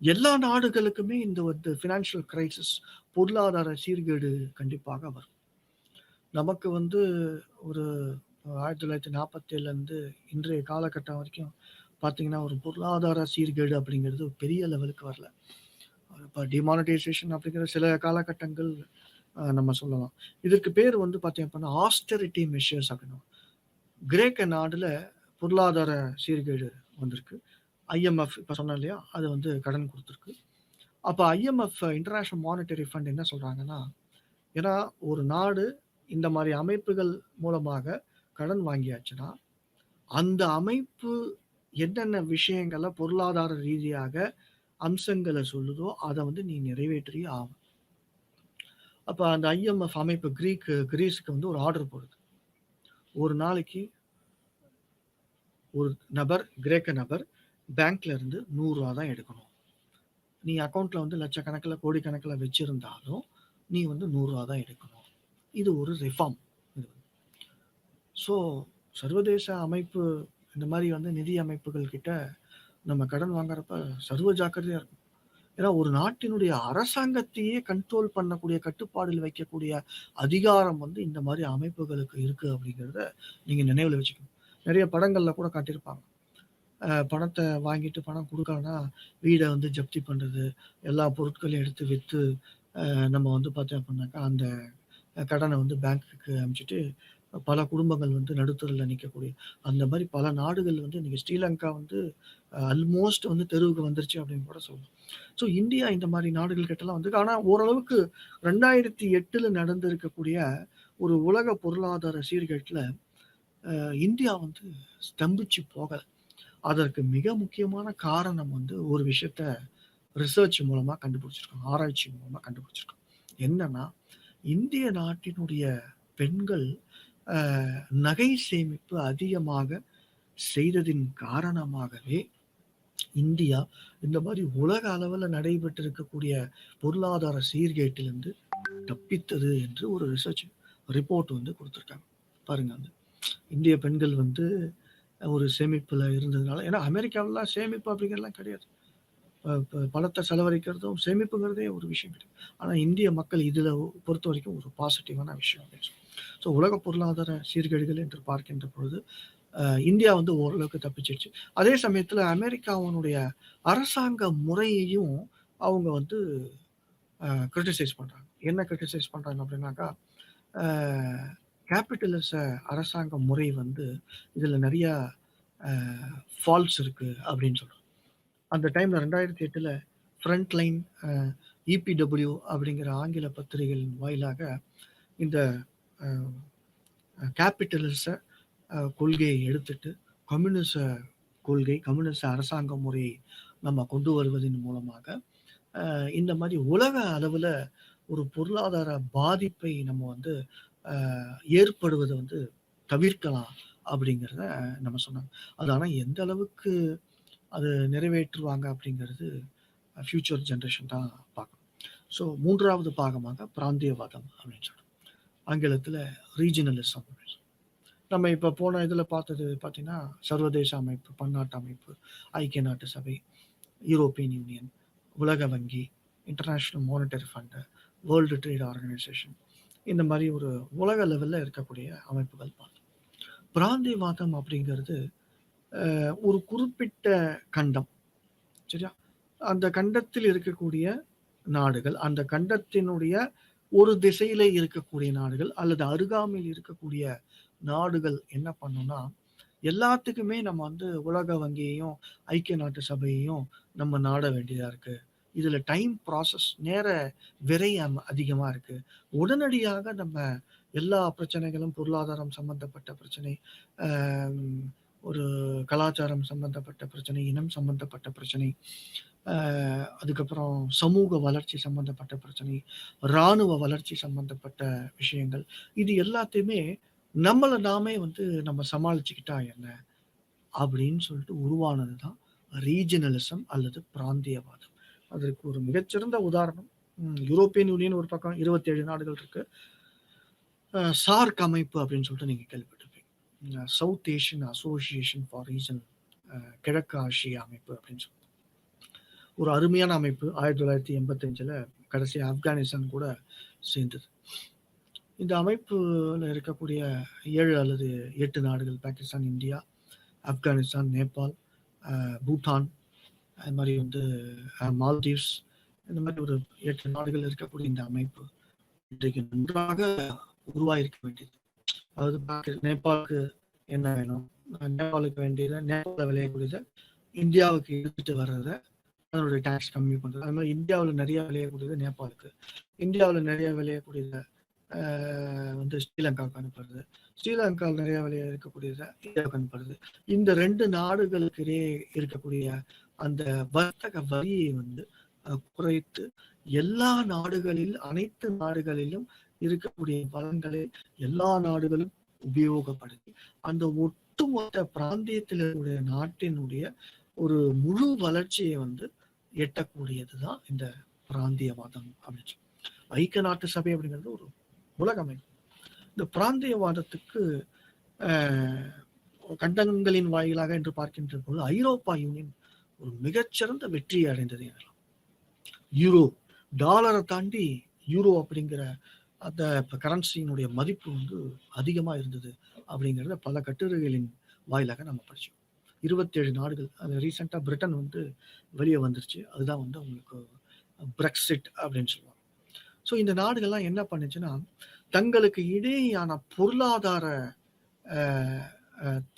எல்லா நாடுகளுக்குமே இந்த வந்து ஃபினான்ஷியல் கிரைசிஸ் பொருளாதார சீர்கேடு கண்டிப்பாக வரும். நமக்கு வந்து ஒரு 1947லேருந்து இன்றைய காலகட்டம் வரைக்கும் பார்த்தீங்கன்னா, ஒரு பொருளாதார சீர்கேடு அப்படிங்கிறது ஒரு பெரிய லெவலுக்கு வரல. இப்போ டிமானிட்டைசேஷன் அப்படிங்கிற சில காலகட்டங்கள் நம்ம சொல்லலாம். இதற்கு பேர் வந்து பார்த்தீங்க அப்படின்னா, ஆஸ்டெரிட்டி மெஷர்ஸ் அப்படின்னுவாங்க. கிரேக்க நாடுல பொருளாதார சீர்கேடு வந்திருக்கு. ஐஎம்எஃப் இப்ப சொன்னேன் இல்லையா? அது வந்து கடன் குடுத்திருக்கு. அப்ப ஐஎம்எஃப் இன்டர்நேஷனல் மானிட்டரி ஃபண்ட் என்ன சொல்றாங்கன்னா, ஏன்னா ஒரு நாடு இந்த மாரி அமைப்புகள் மூலமாக கடன் வாங்கியாச்சுன்னா, அந்த அமைப்பு என்னென்ன விஷயங்கள பொருளாதார ரீதியாக அம்சங்கள சொல்லுதோ, அத வந்து நீ நிறைவேற்றியே ஆகணும். அப்ப அந்த ஐஎம்எஃப் அமைப்பு கிரீஸ்க்கு வந்து ஒரு ஆர்டர் போடுது. ஒரு நாளைக்கு ஒரு நபர், கிரேக்க நபர் பேங்க்ல இருந்து ரூ. 100 தான் எடுக்கணும். நீ அக்கவுண்ட்ல வந்து லட்சக்கணக்கில, கோடிக்கணக்கில வச்சிருந்தாலும், நீ வந்து ரூ. 100 தான் எடுக்கணும். இது ஒரு ரிஃபார்ம். இது. ஸோ சர்வதேச அமைப்பு இந்த மாரி வந்து நிதி அமைப்புகள் கிட்ட நம்ம கடன் வாங்குறப்ப சர்வ ஜாக்கிரதையா இருக்கணும். ஏன்னா ஒரு நாட்டினுடைய அரசாங்கத்தையே கண்ட்ரோல் பண்ணக்கூடிய, கட்டுப்பாடுல வைக்கக்கூடிய அதிகாரம் வந்து இந்த மாரி அமைப்புகளுக்கு இருக்கு அப்படிங்கிறத நீங்க நினைவுல வச்சுக்கணும். நெறைய படங்கள்ல கூட காட்டியிருப்பாங்க. பணத்த வாங்கிட்டு பணம் குடுக்கலன்னா, வீட வந்து ஜப்தி பண்றது, எல்லா பொருட்களையும் எடுத்து வித்து, நம்ம வந்து பார்த்தோம் அப்டின்னாக்கா, அந்த கடன வந்து பேங்க்குக்கு அனுப்பிச்சுட்டு, பல குடும்பங்கள் வந்து நடுத்தெருவுல நிக்கக்கூடிய அந்த மாரி பல நாடுகள் வந்து இன்னைக்கு ஸ்ரீலங்கா வந்து ஆல்மோஸ்ட் வந்து தெருவுக்கு வந்துருச்சு அப்படின்னு கூட சொல்லலாம். ஸோ இந்தியா இந்த மாரி நாடுகள் கிட்டலாம் வந்து ஆனா ஓரளவுக்கு 2008ல நடந்திருக்கக்கூடிய ஒரு உலக பொருளாதார சீர்கேட்டுல இந்தியா வந்து ஸ்தம்பிச்சு போகல. அதற்கு மிக முக்கியமான காரணம் வந்து ஒரு விஷயத்த ரிசர்ச் மூலமா கண்டுபிடிச்சிருக்காங்க. ஆராய்ச்சி மூலமா கண்டுபிடிச்சிருக்காங்க. என்னன்னா, இந்திய நாட்டினுடைய பெண்கள் அ நகை சேமிப்பு அதிகமாக செய்ததின் காரணமாகவே, இந்தியா இந்த மாரி உலக அளவுல நடைபெற்றிருக்கக்கூடிய பொருளாதார சீர்கேட்டிலிருந்து தப்பித்தது என்று ஒரு ரிசர்ச் ரிப்போர்ட் வந்து குடுத்திருக்காங்க. பாருங்க வந்து. இந்திய பெண்கள் வந்து ஒரு சேமிப்புல இருந்ததுனால ஏன்னா அமெரிக்காவுலலாம் சேமிப்பு அப்படிங்கிறதுலாம் கிடையாது. பணத்த செலவழிக்கிறதும், சேமிப்புங்கிறதே ஒரு விஷயம் கிடையாது. ஆனா இந்திய மக்கள் இதுல பொறுத்தவரைக்கும் ஒரு பாசிட்டிவான விஷயம் அப்படின்னு சொல்லலாம். ஸோ உலக பொருளாதார சீர்கேடுகள் என்று பார்க்கின்ற பொழுது, இந்தியா வந்து ஓரளவுக்கு தப்பிச்சிருச்சு. அதே சமயத்துல அமெரிக்காவினுடைய அரசாங்க முறையையும் அவங்க வந்து கிரிட்டிசைஸ் பண்றாங்க. என்ன கிரிட்டிசைஸ் பண்றாங்க அப்படின்னாக்கா, அ கேபிட்டலிச அரசாங்க முறை வந்து இதுல நெறைய அ ஃபால்ட்ஸ் இருக்கு அப்படின்னு சொல்றாங்க. அந்த டைம்ல 2008ல ஃப்ரண்ட் லைன் அ இபிடபிள்யூ அப்படிங்கிற ஆங்கில பத்திரிகைகளின் வாயிலாக இந்த அ கேபிட்டலிச கொள்கையை எடுத்துட்டு, கம்யூனிச கொள்கை, கம்யூனிச அரசாங்க முறையை நம்ம கொண்டு வருவதன் மூலமாக, இந்த மாரி உலக அளவுல ஒரு பொருளாதார பாதிப்பை நம்ம வந்து அ ஏற்படுவத வந்து தவிர்க்கலாம் அப்படிங்கிறத நம்ம சொன்னாங்க. அது ஆனா எந்த அளவுக்கு அது நிறைவேற்றுவாங்க அப்படிங்கிறது ஃபியூச்சர் ஜெனரேஷன் தான் பார்க்கணும். ஸோ 3வது பாகமாக பிராந்தியவாதம் அப்படின்னு சொல்றோம். ஆங்கிலத்தில ரீஜினலிசம் அப்படின்னு சொல்றோம். நம்ம இப்ப போன இதில பார்த்தது பார்த்தீங்கன்னா, சர்வதேச அமைப்பு, பன்னாட்டு அமைப்பு, ஐக்கிய நாட்டு சபை, யூரோப்பியன் யூனியன், உலக வங்கி, international monetary fund, world trade organisation இந்த மாரி ஒரு உலக லெவல்ல இருக்கக்கூடிய அமைப்புகள் பார்த்தோம். பிராந்தியவாதம் அப்படிங்கிறது ஒரு குறிப்பிட்ட கண்டம். சரியா? அந்த கண்டத்தில் இருக்கக்கூடிய நாடுகள், அந்த கண்டத்தினுடைய ஒரு திசையிலே இருக்கக்கூடிய நாடுகள் அல்லது அருகாமையில் இருக்கக்கூடிய நாடுகள் என்ன பண்ணும்னா, எல்லாத்துக்குமே நம்ம வந்து உலக வங்கியையும், ஐக்கிய நாட்டு சபையையும் நம்ம நாட வேண்டியதா இருக்கு. இதுல டைம் ப்ராசஸ் நேர விரயம் அதிகமா இருக்கு. உடனடியாக நம்ம எல்லா பிரச்சனைகளும் பொருளாதாரம் சம்பந்தப்பட்ட பிரச்சனை, அ ஒரு கலாச்சாரம் சம்பந்தப்பட்ட பிரச்சனை, இனம் சம்பந்தப்பட்ட பிரச்சனை, அ அதுக்கப்புறம் சமூக வளர்ச்சி சம்பந்தப்பட்ட பிரச்சனை, ராணுவ வளர்ச்சி சம்பந்தப்பட்ட விஷயங்கள். இது எல்லாத்தையுமே நம்மள நாமே வந்து நம்ம சமாளிச்சுக்கிட்டா என்ன? அப்படின்னு சொல்லிட்டு உருவானது தான் ரீஜினலிசம் அல்லது பிராந்தியவாதம். அதற்கு ஒரு மிகச்சிறந்த உதாரணம், யூரோப்பியன் யூனியன் ஒரு பக்கம் 27 நாடுகள் இருக்கு. சார்க் அமைப்பு அப்படின்னு சொல்லிட்டு நீங்க கேள்விப்பட்டிருப்பீங்க. South Asian association for region கிழக்கு ஆசிய அமைப்பு அப்படின்னு சொல்லி. ஒரு அருமையான அமைப்பு. 1985ல கடைசியா ஆப்கானிஸ்தான் கூட சேர்ந்தது. இந்த அமைப்புல இருக்கக்கூடிய 7 அல்லது 8 நாடுகள் பாகிஸ்தான், இந்தியா, ஆப்கானிஸ்தான், நேபாள், பூட்டான், அது மாரி வந்து மால்தீவ்ஸ் இந்த மாரி ஒரு 8 நாடுகள் இருக்கக்கூடிய இந்த அமைப்பு இன்றைக்கு நன்றாக உருவாகியிருக்க வேண்டியது. அதாவது நேபாளுக்கு என்ன வேணும்? நேபாளுக்கு வேண்டியத நேபாள விளையக்கூடியத இந்தியாவுக்கு எடுத்துட்டு வர்றத அதனுடைய டாக்ஸ் கம்மி பண்றது. அது மாரி இந்தியாவுல நெறைய விளையக்கூடியது நேபாளுக்கு, இந்தியாவுல நெறைய விளையக்கூடியத வந்து ஸ்ரீலங்காவுக்கு அனுப்புறது. ஸ்ரீலங்கால நெறைய விளைய இருக்கக்கூடியத இந்தியாவுக்கு அனுப்புறது. இந்த 2 நாடுகளுக்கு இடையே இருக்கக்கூடிய அந்த வர்த்தக வரியை வந்து குறைத்து எல்லா நாடுகளில் அனைத்து நாடுகளிலும் இருக்கக்கூடிய வளங்களை எல்லா நாடுகளும் உபயோகப்படுத்தி, அந்த ஒட்டுமொத்த பிராந்தியத்தில் இருக்கக்கூடிய நாட்டினுடைய ஒரு முழு வளர்ச்சியை வந்து எட்டக்கூடியது தான் இந்த பிராந்தியவாதம் அப்படின்னு சொல்லி. ஐக்கிய நாட்டு சபை அப்படிங்கிறது ஒரு உலக அமைப்பு. இந்த பிராந்தியவாதத்துக்கு கண்டங்களின் வாயிலாக என்று பார்க்கின்ற போது ஐரோப்பா யூனியன் ஒரு மிகச்சிறந்த வெற்றியை அடைந்தது எனலாம். யூரோ, டாலரை தாண்டி யூரோ அப்படிங்கிற அந்த கரன்சியினுடைய மதிப்பு வந்து அதிகமாக இருந்தது அப்படிங்கிறத பல கட்டுரைகளின் வாயிலாக நம்ம படித்தோம். 27 நாடுகள், அது ரீசெண்டாக பிரிட்டன் வந்து வெளியே வந்துருச்சு. அதுதான் வந்து அவங்களுக்கு பிரெக்சிட் அப்படின்னு சொல்லுவாங்க. ஸோ இந்த நாடுகள்லாம் என்ன பண்ணுச்சுன்னா, தங்களுக்கு இடையேயான பொருளாதார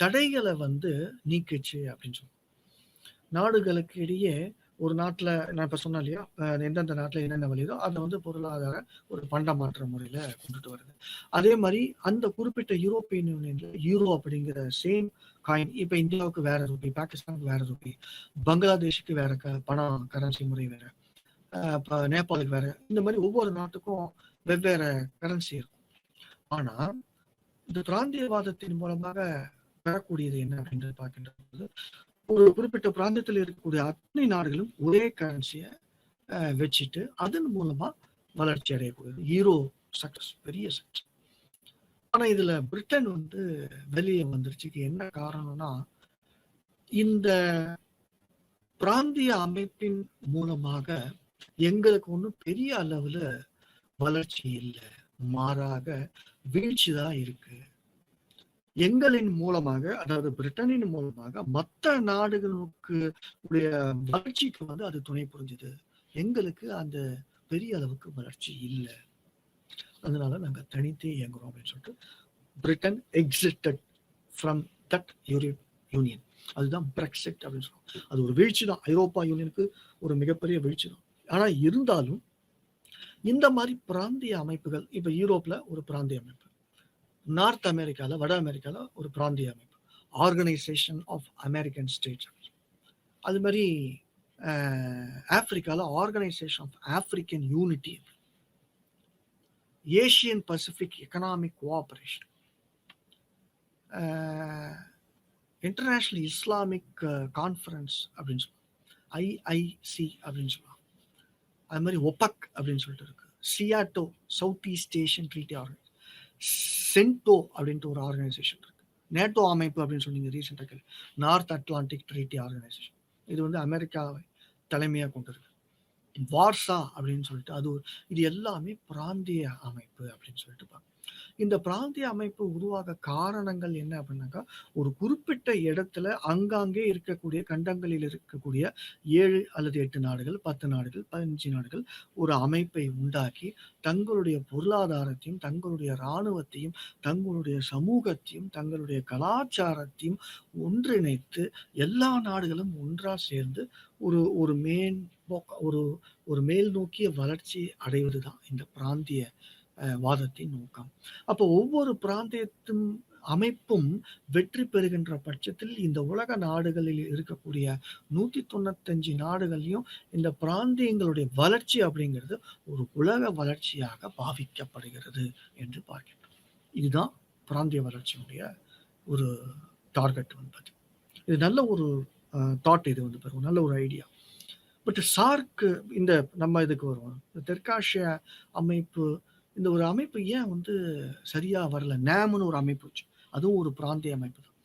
தடைகளை வந்து நீக்கிச்சு அப்படின்னு சொல்லுவாங்க. நாடுகளுக்கு இடையே ஒரு நாட்டில், நான் இப்போ சொன்னேன் இல்லையா, எந்தெந்த நாட்டில் என்னென்ன வழியோ அதை வந்து பொருளாதார ஒரு பண்டமாற்ற முறையில் கொண்டுட்டு வருது. அதே மாதிரி அந்த குறிப்பிட்ட யூரோப்பியன் யூனியனில் யூரோ அப்படிங்கிற சேம் காயின், இப்போ இந்தியாவுக்கு வேற ரூபி, பாகிஸ்தானுக்கு வேற ரூபி, பங்களாதேஷுக்கு வேற பணம் கரன்சி முறை வேற, இப்போ நேபாளுக்கு வேற, இந்த மாதிரி ஒவ்வொரு நாட்டுக்கும் வெவ்வேறு கரன்சி இருக்கும். ஆனால் இந்த பிராந்தியவாதத்தின் மூலமாக பெறக்கூடியது என்ன அப்படின்றது பார்க்கின்ற போது, ஒரு குறிப்பிட்ட பிராந்தியத்தில் இருக்கக்கூடிய அத்தனை நாடுகளும் ஒரே கரன்சியை வச்சுட்டு அதன் மூலமா வளர்ச்சி அடையக்கூடியது யூரோ சக்சஸ், பெரிய சக்சஸ். ஆனா இதுல பிரிட்டன் வந்து வெளியே வந்துருச்சுக்கு என்ன காரணம்னா, இந்த பிராந்திய அமைப்பின் மூலமாக எங்களுக்கு ஒன்றும் பெரிய அளவுல வளர்ச்சி இல்லை, மாறாக வீழ்ச்சி தான் இருக்கு. எங்களின் மூலமாக, அதாவது பிரிட்டனின் மூலமாக மற்ற நாடுகளுக்கு உடைய வளர்ச்சிக்கு வந்து அது துணை புரிஞ்சுது. எங்களுக்கு அந்த பெரிய அளவுக்கு வளர்ச்சி இல்லை, அதனால நாங்க தனித்தே இயங்குறோம் அப்படின்னு சொல்லிட்டு Britain existed from that union. அதுதான் பிரெக்சிட் அப்படின்னு சொல்லுவோம். அது ஒரு வீழ்ச்சி தான், ஐரோப்பா யூனியனுக்கு ஒரு மிகப்பெரிய வீழ்ச்சி தான். ஆனா இருந்தாலும் இந்த மாதிரி பிராந்திய அமைப்புகள், இப்ப யூரோப்ல ஒரு பிராந்திய அமைப்பு, நார்த் அமெரிக்கால, வட அமெரிக்கால ஒரு பிராந்திய அமைப்பு, ஆர்கனைசேஷன் ஆஃப் அமெரிக்கன் ஸ்டேட்ஸ். அது மாதிரி ஆப்பிரிக்கால organisation of African unity, Asian Pacific economic cooperation, international Islamic conference அப்படின்னு சொல்லுவாங்க, ஐஐசி அப்படின்னு சொல்லுவாங்க. அது மாதிரி ஒபக் அப்படின்னு சொல்லிட்டு இருக்கு, SEATO south east Asian treaty organisation, CENTO அப்படின்ட்டு ஒரு ஆர்கனைசேஷன் இருக்கு, நேட்டோ அமைப்பு அப்படின்னு சொன்னீங்க ரீசெண்டாக, நார்த் அட்லாண்டிக் ட்ரீட்டி ஆர்கனைசேஷன், இது வந்து அமெரிக்காவை தலைமையாக கொண்டு இருக்கு, வார்சா அப்படின்னு சொல்லிட்டு அது இது எல்லாமே பிராந்திய அமைப்பு அப்படின்னு சொல்லிட்டு பார்க்கணும். இந்த பிராந்திய அமைப்பு உருவாக காரணங்கள் என்ன அப்படின்னாக்கா, ஒரு குறிப்பிட்ட இடத்துல அங்காங்கே இருக்கக்கூடிய கண்டங்களில் இருக்கக்கூடிய 7 அல்லது 8 நாடுகள், 10 நாடுகள், 15 நாடுகள் ஒரு அமைப்பை உண்டாக்கி தங்களுடைய பொருளாதாரத்தையும், தங்களுடைய இராணுவத்தையும், தங்களுடைய சமூகத்தையும், தங்களுடைய கலாச்சாரத்தையும் ஒன்றிணைத்து எல்லா நாடுகளும் ஒன்றா சேர்ந்து ஒரு ஒரு ஒரு மேல் நோக்கிய வளர்ச்சி அடைவதுதான் இந்த பிராந்திய வாதத்தின் நோக்கம். அப்போ ஒவ்வொரு பிராந்தியத்தின் அமைப்பும் வெற்றி பெறுகின்ற பட்சத்தில் இந்த உலக நாடுகளில் இருக்கக்கூடிய 195 நாடுகளையும் இந்த பிராந்தியங்களுடைய வளர்ச்சி அப்படிங்கிறது ஒரு உலக வளர்ச்சியாக பாவிக்கப்படுகிறது என்று பார்க்கின்றோம். இதுதான் பிராந்திய வளர்ச்சியுடைய ஒரு டார்கெட் வந்து. இது நல்ல ஒரு தாட், இது வந்து பாருங்க நல்ல ஒரு ஐடியா. பட் சார்க்கு இந்த நம்ம இதுக்கு வருவோம், தெற்காசிய அமைப்பு, இந்த ஒரு அமைப்பு ஏன் வந்து சரியா வரல? நேம்னு ஒரு அமைப்பு வச்சு, அதுவும் ஒரு பிராந்திய அமைப்பு தான்.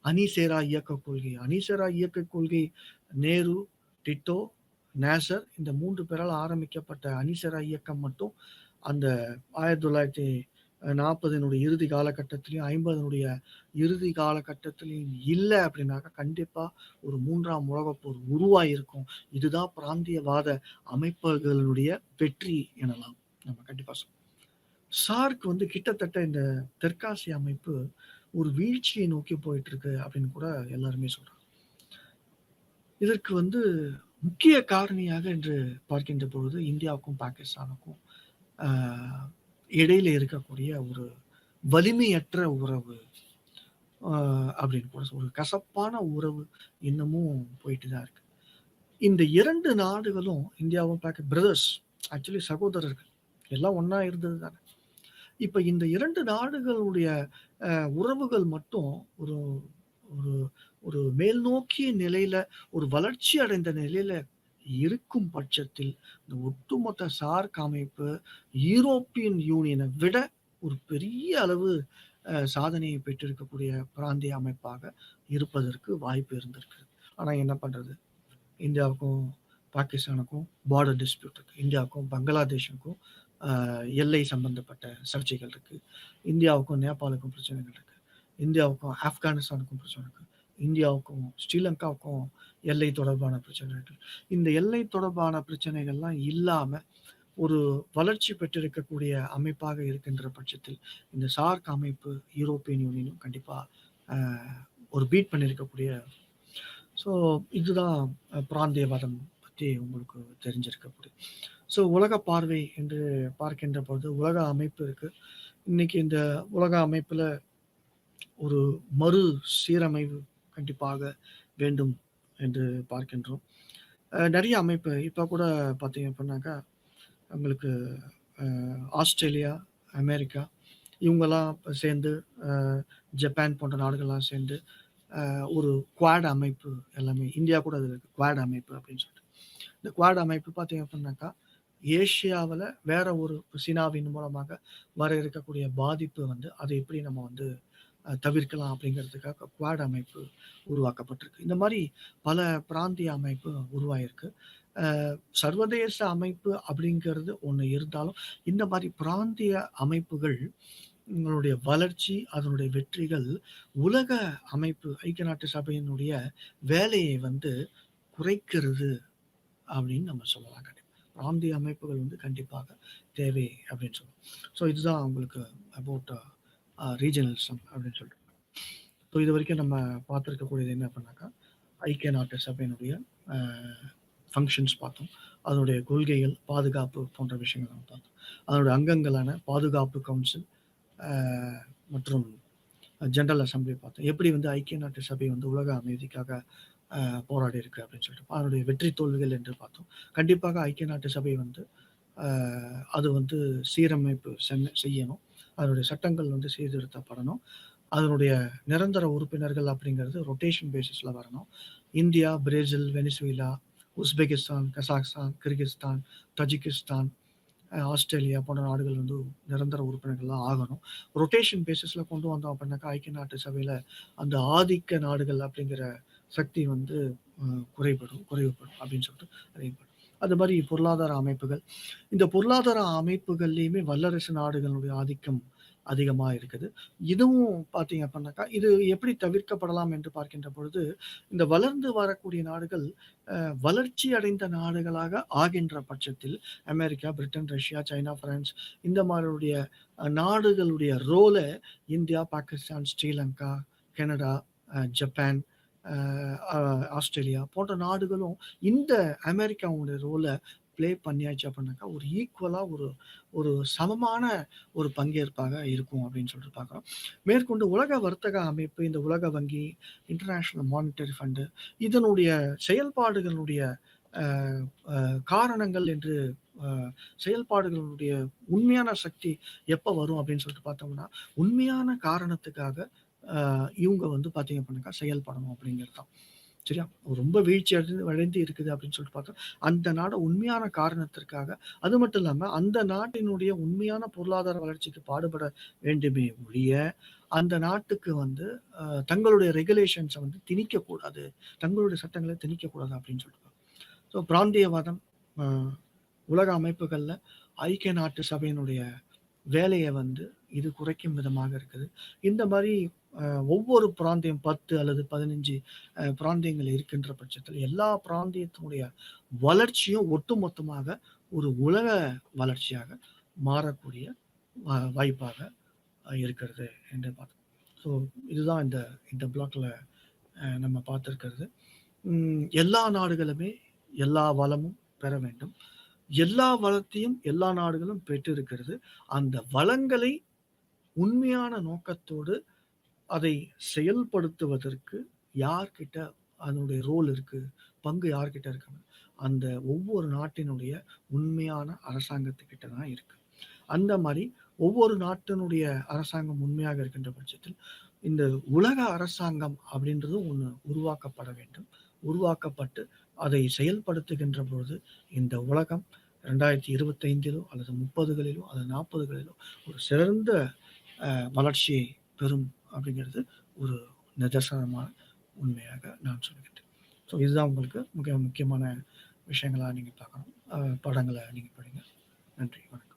அணிசேரா இயக்க கொள்கை, அணிசேரா இயக்க கொள்கை நேரு, டிட்டோ, நேசர் இந்த 3 பேரால் ஆரம்பிக்கப்பட்ட அணிசேரா இயக்கம் மட்டும் அந்த 1940 இறுதி காலகட்டத்திலையும் 50 இறுதி காலகட்டத்திலையும் இல்லை அப்படின்னாக்கா கண்டிப்பா ஒரு 3ஆம் உலகப்போர் உருவாயிருக்கும். இதுதான் பிராந்தியவாத அமைப்புகளுடைய வெற்றி எனலாம் நம்ம கண்டிப்பா சொல்லலாம். சார்க் வந்து கிட்டத்தட்ட இந்த தெற்காசிய அமைப்பு ஒரு வீழ்ச்சியை நோக்கி போயிட்டு இருக்கு அப்படின்னு கூட எல்லாருமே சொல்றாங்க. இதற்கு வந்து முக்கிய காரணியாக என்று பார்க்கின்ற பொழுது இந்தியாவுக்கும் பாகிஸ்தானுக்கும் இடையில இருக்கக்கூடிய ஒரு வலிமையற்ற உறவு அப்படின்னு கூட ஒரு கசப்பான உறவு இன்னமும் போயிட்டு தான் இருக்கு. இந்த 2 நாடுகளும் இந்தியாவும் பிரதர்ஸ், ஆக்சுவலி சகோதரர்கள், எல்லாம் ஒன்னா இருந்தது தானே. இப்ப இந்த 2 நாடுகளுடைய உறவுகள் மட்டும் ஒரு ஒரு ஒரு மேல் நோக்கிய நிலையில, ஒரு வளர்ச்சி அடைந்த நிலையில இருக்கும் பட்சத்தில் இந்த ஒட்டுமொத்த சார்க் அமைப்பு யூரோப்பியன் யூனியனை விட ஒரு பெரிய அளவு சாதனையை பெற்றிருக்கக்கூடிய பிராந்திய அமைப்பாக இருப்பதற்கு வாய்ப்பு இருந்திருக்கு. ஆனா என்ன பண்றது, இந்தியாவுக்கும் பாகிஸ்தானுக்கும் பார்டர் டிஸ்பியூட் இருக்கு. இந்தியாவுக்கும் பங்களாதேஷுக்கும் எல்லை சம்பந்தப்பட்ட சர்ச்சைகள் இருக்கு. இந்தியாவுக்கும் நேபாளுக்கும் பிரச்சனைகள் இருக்கு. இந்தியாவுக்கும் ஆப்கானிஸ்தானுக்கும் பிரச்சனை இருக்கு. இந்தியாவுக்கும் ஸ்ரீலங்காவுக்கும் எல்லை தொடர்பான பிரச்சனை இருக்கு. இந்த எல்லை தொடர்பான பிரச்சனைகள்லாம் இல்லாம ஒரு வளர்ச்சி பெற்றிருக்கக்கூடிய அமைப்பாக இருக்கின்ற பட்சத்தில் இந்த சார்க் அமைப்பு யூரோப்பியன் யூனியனும் கண்டிப்பா ஒரு பீட் பண்ணியிருக்கக்கூடிய. ஸோ இதுதான் பிராந்தியவாதம் பற்றி உங்களுக்கு தெரிஞ்சிருக்கக்கூடிய. ஸோ உலக பார்வை என்று பார்க்கின்ற பொழுது உலக அமைப்பு இருக்கு. இன்னைக்கு இந்த உலக அமைப்புல ஒரு மறு சீரமைவு கண்டிப்பாக வேண்டும் என்று பார்க்கின்றோம். நிறைய அமைப்பு இப்போ கூட பார்த்தீங்க அப்படின்னாக்கா உங்களுக்கு ஆஸ்திரேலியா, அமெரிக்கா இவங்கெல்லாம் சேர்ந்து ஜப்பான் போன்ற நாடுகள்லாம் சேர்ந்து ஒரு குவாட் அமைப்பு எல்லாமே இந்தியா கூட அதில் இருக்குது குவாட் அமைப்பு அப்படின்னு சொல்லிட்டு. இந்த குவாட் அமைப்பு பார்த்தீங்க அப்படின்னாக்கா ஏஷியாவில் வேற ஒரு சீனாவின் மூலமாக வர இருக்கக்கூடிய பாதிப்பு வந்து அதை எப்படி நம்ம வந்து தவிர்க்கலாம் அப்படிங்கிறதுக்காக குவாட் அமைப்பு உருவாக்கப்பட்டிருக்கு. இந்த மாதிரி பல பிராந்திய அமைப்பு உருவாயிருக்கு. சர்வதேச அமைப்பு அப்படிங்கிறது ஒன்று இருந்தாலும் இந்த மாதிரி பிராந்திய அமைப்புகள் உங்களுடைய வளர்ச்சி அதனுடைய வெற்றிகள் உலக அமைப்பு ஐக்கிய நாட்டு சபையினுடைய வேலையை வந்து குறைக்கிறது அப்படின்னு நம்ம சொல்லலாம். பிராந்திய அமைப்புகள் வந்து கண்டிப்பாக தேவை அப்படின்னு சொல்லுவோம். ஸோ இதுதான் உங்களுக்கு அபவுட் ரீஜனலிசம் அப்படின்னு சொல்லிட்டு. ஸோ இது வரைக்கும் நம்ம பார்த்துருக்கக்கூடியது என்ன பண்ணாக்கா ஐக்கிய நாட்டு சபையினுடைய ஃபங்க்ஷன்ஸ் பார்த்தோம். அதனுடைய கொள்கைகள், பாதுகாப்பு போன்ற விஷயங்கள் நம்ம பார்த்தோம். அதனுடைய அங்கங்களான பாதுகாப்பு கவுன்சில் மற்றும் ஜெனரல் அசம்பிளி பார்த்தோம். எப்படி வந்து ஐக்கிய நாட்டு சபை வந்து உலக அமைதிக்காக போராடி இருக்கு அப்படின்னு சொல்லிட்டு அதனுடைய வெற்றி தோல்விகள் என்று பார்த்தோம். கண்டிப்பாக ஐக்கிய நாட்டு சபை வந்து அது வந்து சீரமைப்பு செய்யணும். அதனுடைய சட்டங்கள் வந்து சீர்திருத்தப்படணும். அதனுடைய நிரந்தர உறுப்பினர்கள் அப்படிங்கிறது ரொட்டேஷன் பேசிஸ்ல வரணும். India, Brazil, Venezuela, Uzbekistan, கசாக்ஸ்தான், Kyrgyzstan, Tajikistan, Australia போன்ற நாடுகள் வந்து நிரந்தர உறுப்பினர்கள்லாம் ஆகணும். ரொட்டேஷன் பேசிஸ்ல கொண்டு வந்தோம் அப்படின்னாக்கா ஐக்கிய நாட்டு சபையில அந்த ஆதிக்க நாடுகள் அப்படிங்கிற சக்தி வந்து குறைவுபடும் அப்படின்னு சொல்லிட்டு அறியப்படும். அது மாதிரி பொருளாதார அமைப்புகள், இந்த பொருளாதார அமைப்புகள்லையுமே வல்லரசு நாடுகளுடைய ஆதிக்கம் அதிகமா இருக்குது. இதுவும் பார்த்தீங்க அப்படின்னாக்கா இது எப்படி தவிர்க்கப்படலாம் என்று பார்க்கின்ற பொழுது இந்த வளர்ந்து வரக்கூடிய நாடுகள் வளர்ச்சி அடைந்த நாடுகளாக ஆகின்ற பட்சத்தில் America, Britain, Russia, China, France இந்த மாதிரியுடைய நாடுகளுடைய ரோலை India, Pakistan, Sri Lanka, Canada, Japan, Australia போன்ற நாடுகளும் இந்த அமெரிக்காவுடைய ரோலை ப்ளே பண்ணியாச்சு அப்படின்னாக்கா ஒரு ஈக்குவலாக ஒரு சமமான ஒரு பங்கேற்பாக இருக்கும் அப்படின்னு சொல்லிட்டு பார்க்குறோம். மேற்கொண்டு உலக வர்த்தக அமைப்பு, இந்த உலக வங்கி, இன்டர்நேஷ்னல் மானிட்டரி ஃபண்டு இதனுடைய செயல்பாடுகளுடைய காரணங்கள் என்று செயல்பாடுகளுடைய உண்மையான சக்தி எப்போ வரும் அப்படின்னு சொல்லிட்டு பார்த்தோம்னா உண்மையான காரணத்துக்காக இவங்க வந்து பார்த்தீங்க அப்படின்னாக்கா செயல்படணும் அப்படிங்கிறது தான். சரியா? ரொம்ப வீழ்ச்சி அடைந்து இருக்குது அப்படின்னு சொல்லிட்டு பார்த்தோம். அந்த நாடு உண்மையான காரணத்திற்காக அது மட்டும் இல்லாம அந்த நாட்டினுடைய உண்மையான பொருளாதார வளர்ச்சிக்கு பாடுபட வேண்டுமே ஒழிய அந்த நாட்டுக்கு வந்து தங்களுடைய ரெகுலேஷன்ஸை வந்து திணிக்கக்கூடாது, தங்களுடைய சட்டங்களை திணிக்கக்கூடாது அப்படின்னு சொல்லிட்டு. ஸோ பிராந்தியவாதம் உலக அமைப்புகள்ல ஐக்கிய நாட்டு சபையினுடைய வேலையை வந்து இது குறைக்கும் விதமாக இருக்குது. இந்த மாதிரி ஒவ்வொரு பிராந்தியம் 10 அல்லது 15 பிராந்தியங்கள் இருக்கின்ற பட்சத்தில் எல்லா பிராந்தியத்தினுடைய வளர்ச்சியும் ஒட்டுமொத்தமாக ஒரு உலக வளர்ச்சியாக மாறக்கூடிய வாய்ப்பாக இருக்கிறது என்று பார்த்தோம். ஸோ இதுதான் இந்த பிளாக்ல நம்ம பார்த்துருக்கிறது. எல்லா நாடுகளுமே எல்லா வளமும் பெற வேண்டும். எல்லா வளத்தையும் எல்லா நாடுகளும் பெற்றிருக்கிறது. அந்த வளங்களை உண்மையான நோக்கத்தோடு அதை செயல்படுத்துவதற்கு யார்கிட்ட அதனுடைய ரோல் இருக்கு, பங்கு யார்கிட்ட இருக்கு, அந்த ஒவ்வொரு நாட்டினுடைய உண்மையான அரசாங்கத்துக்கிட்ட தான் இருக்கு. அந்த மாதிரி ஒவ்வொரு நாட்டினுடைய அரசாங்கம் உண்மையாக இருக்கின்ற பட்சத்தில் இந்த உலக அரசாங்கம் அப்படின்றது ஒன்று உருவாக்கப்பட வேண்டும். உருவாக்கப்பட்டு அதை செயல்படுத்துகின்ற பொழுது இந்த உலகம் 2025 அல்லது 30களிலோ அல்லது 40களிலோ ஒரு சிறந்த வளர்ச்சியை பெறும் அப்படிங்கிறது ஒரு நிதர்சனமான உண்மையாக நான் சொல்கிறேன். ஸோ இதுதான் உங்களுக்கு மிக முக்கியமான விஷயங்களா நீங்க பார்க்கணும். படங்கள நீங்க படிங்க. நன்றி. வணக்கம்.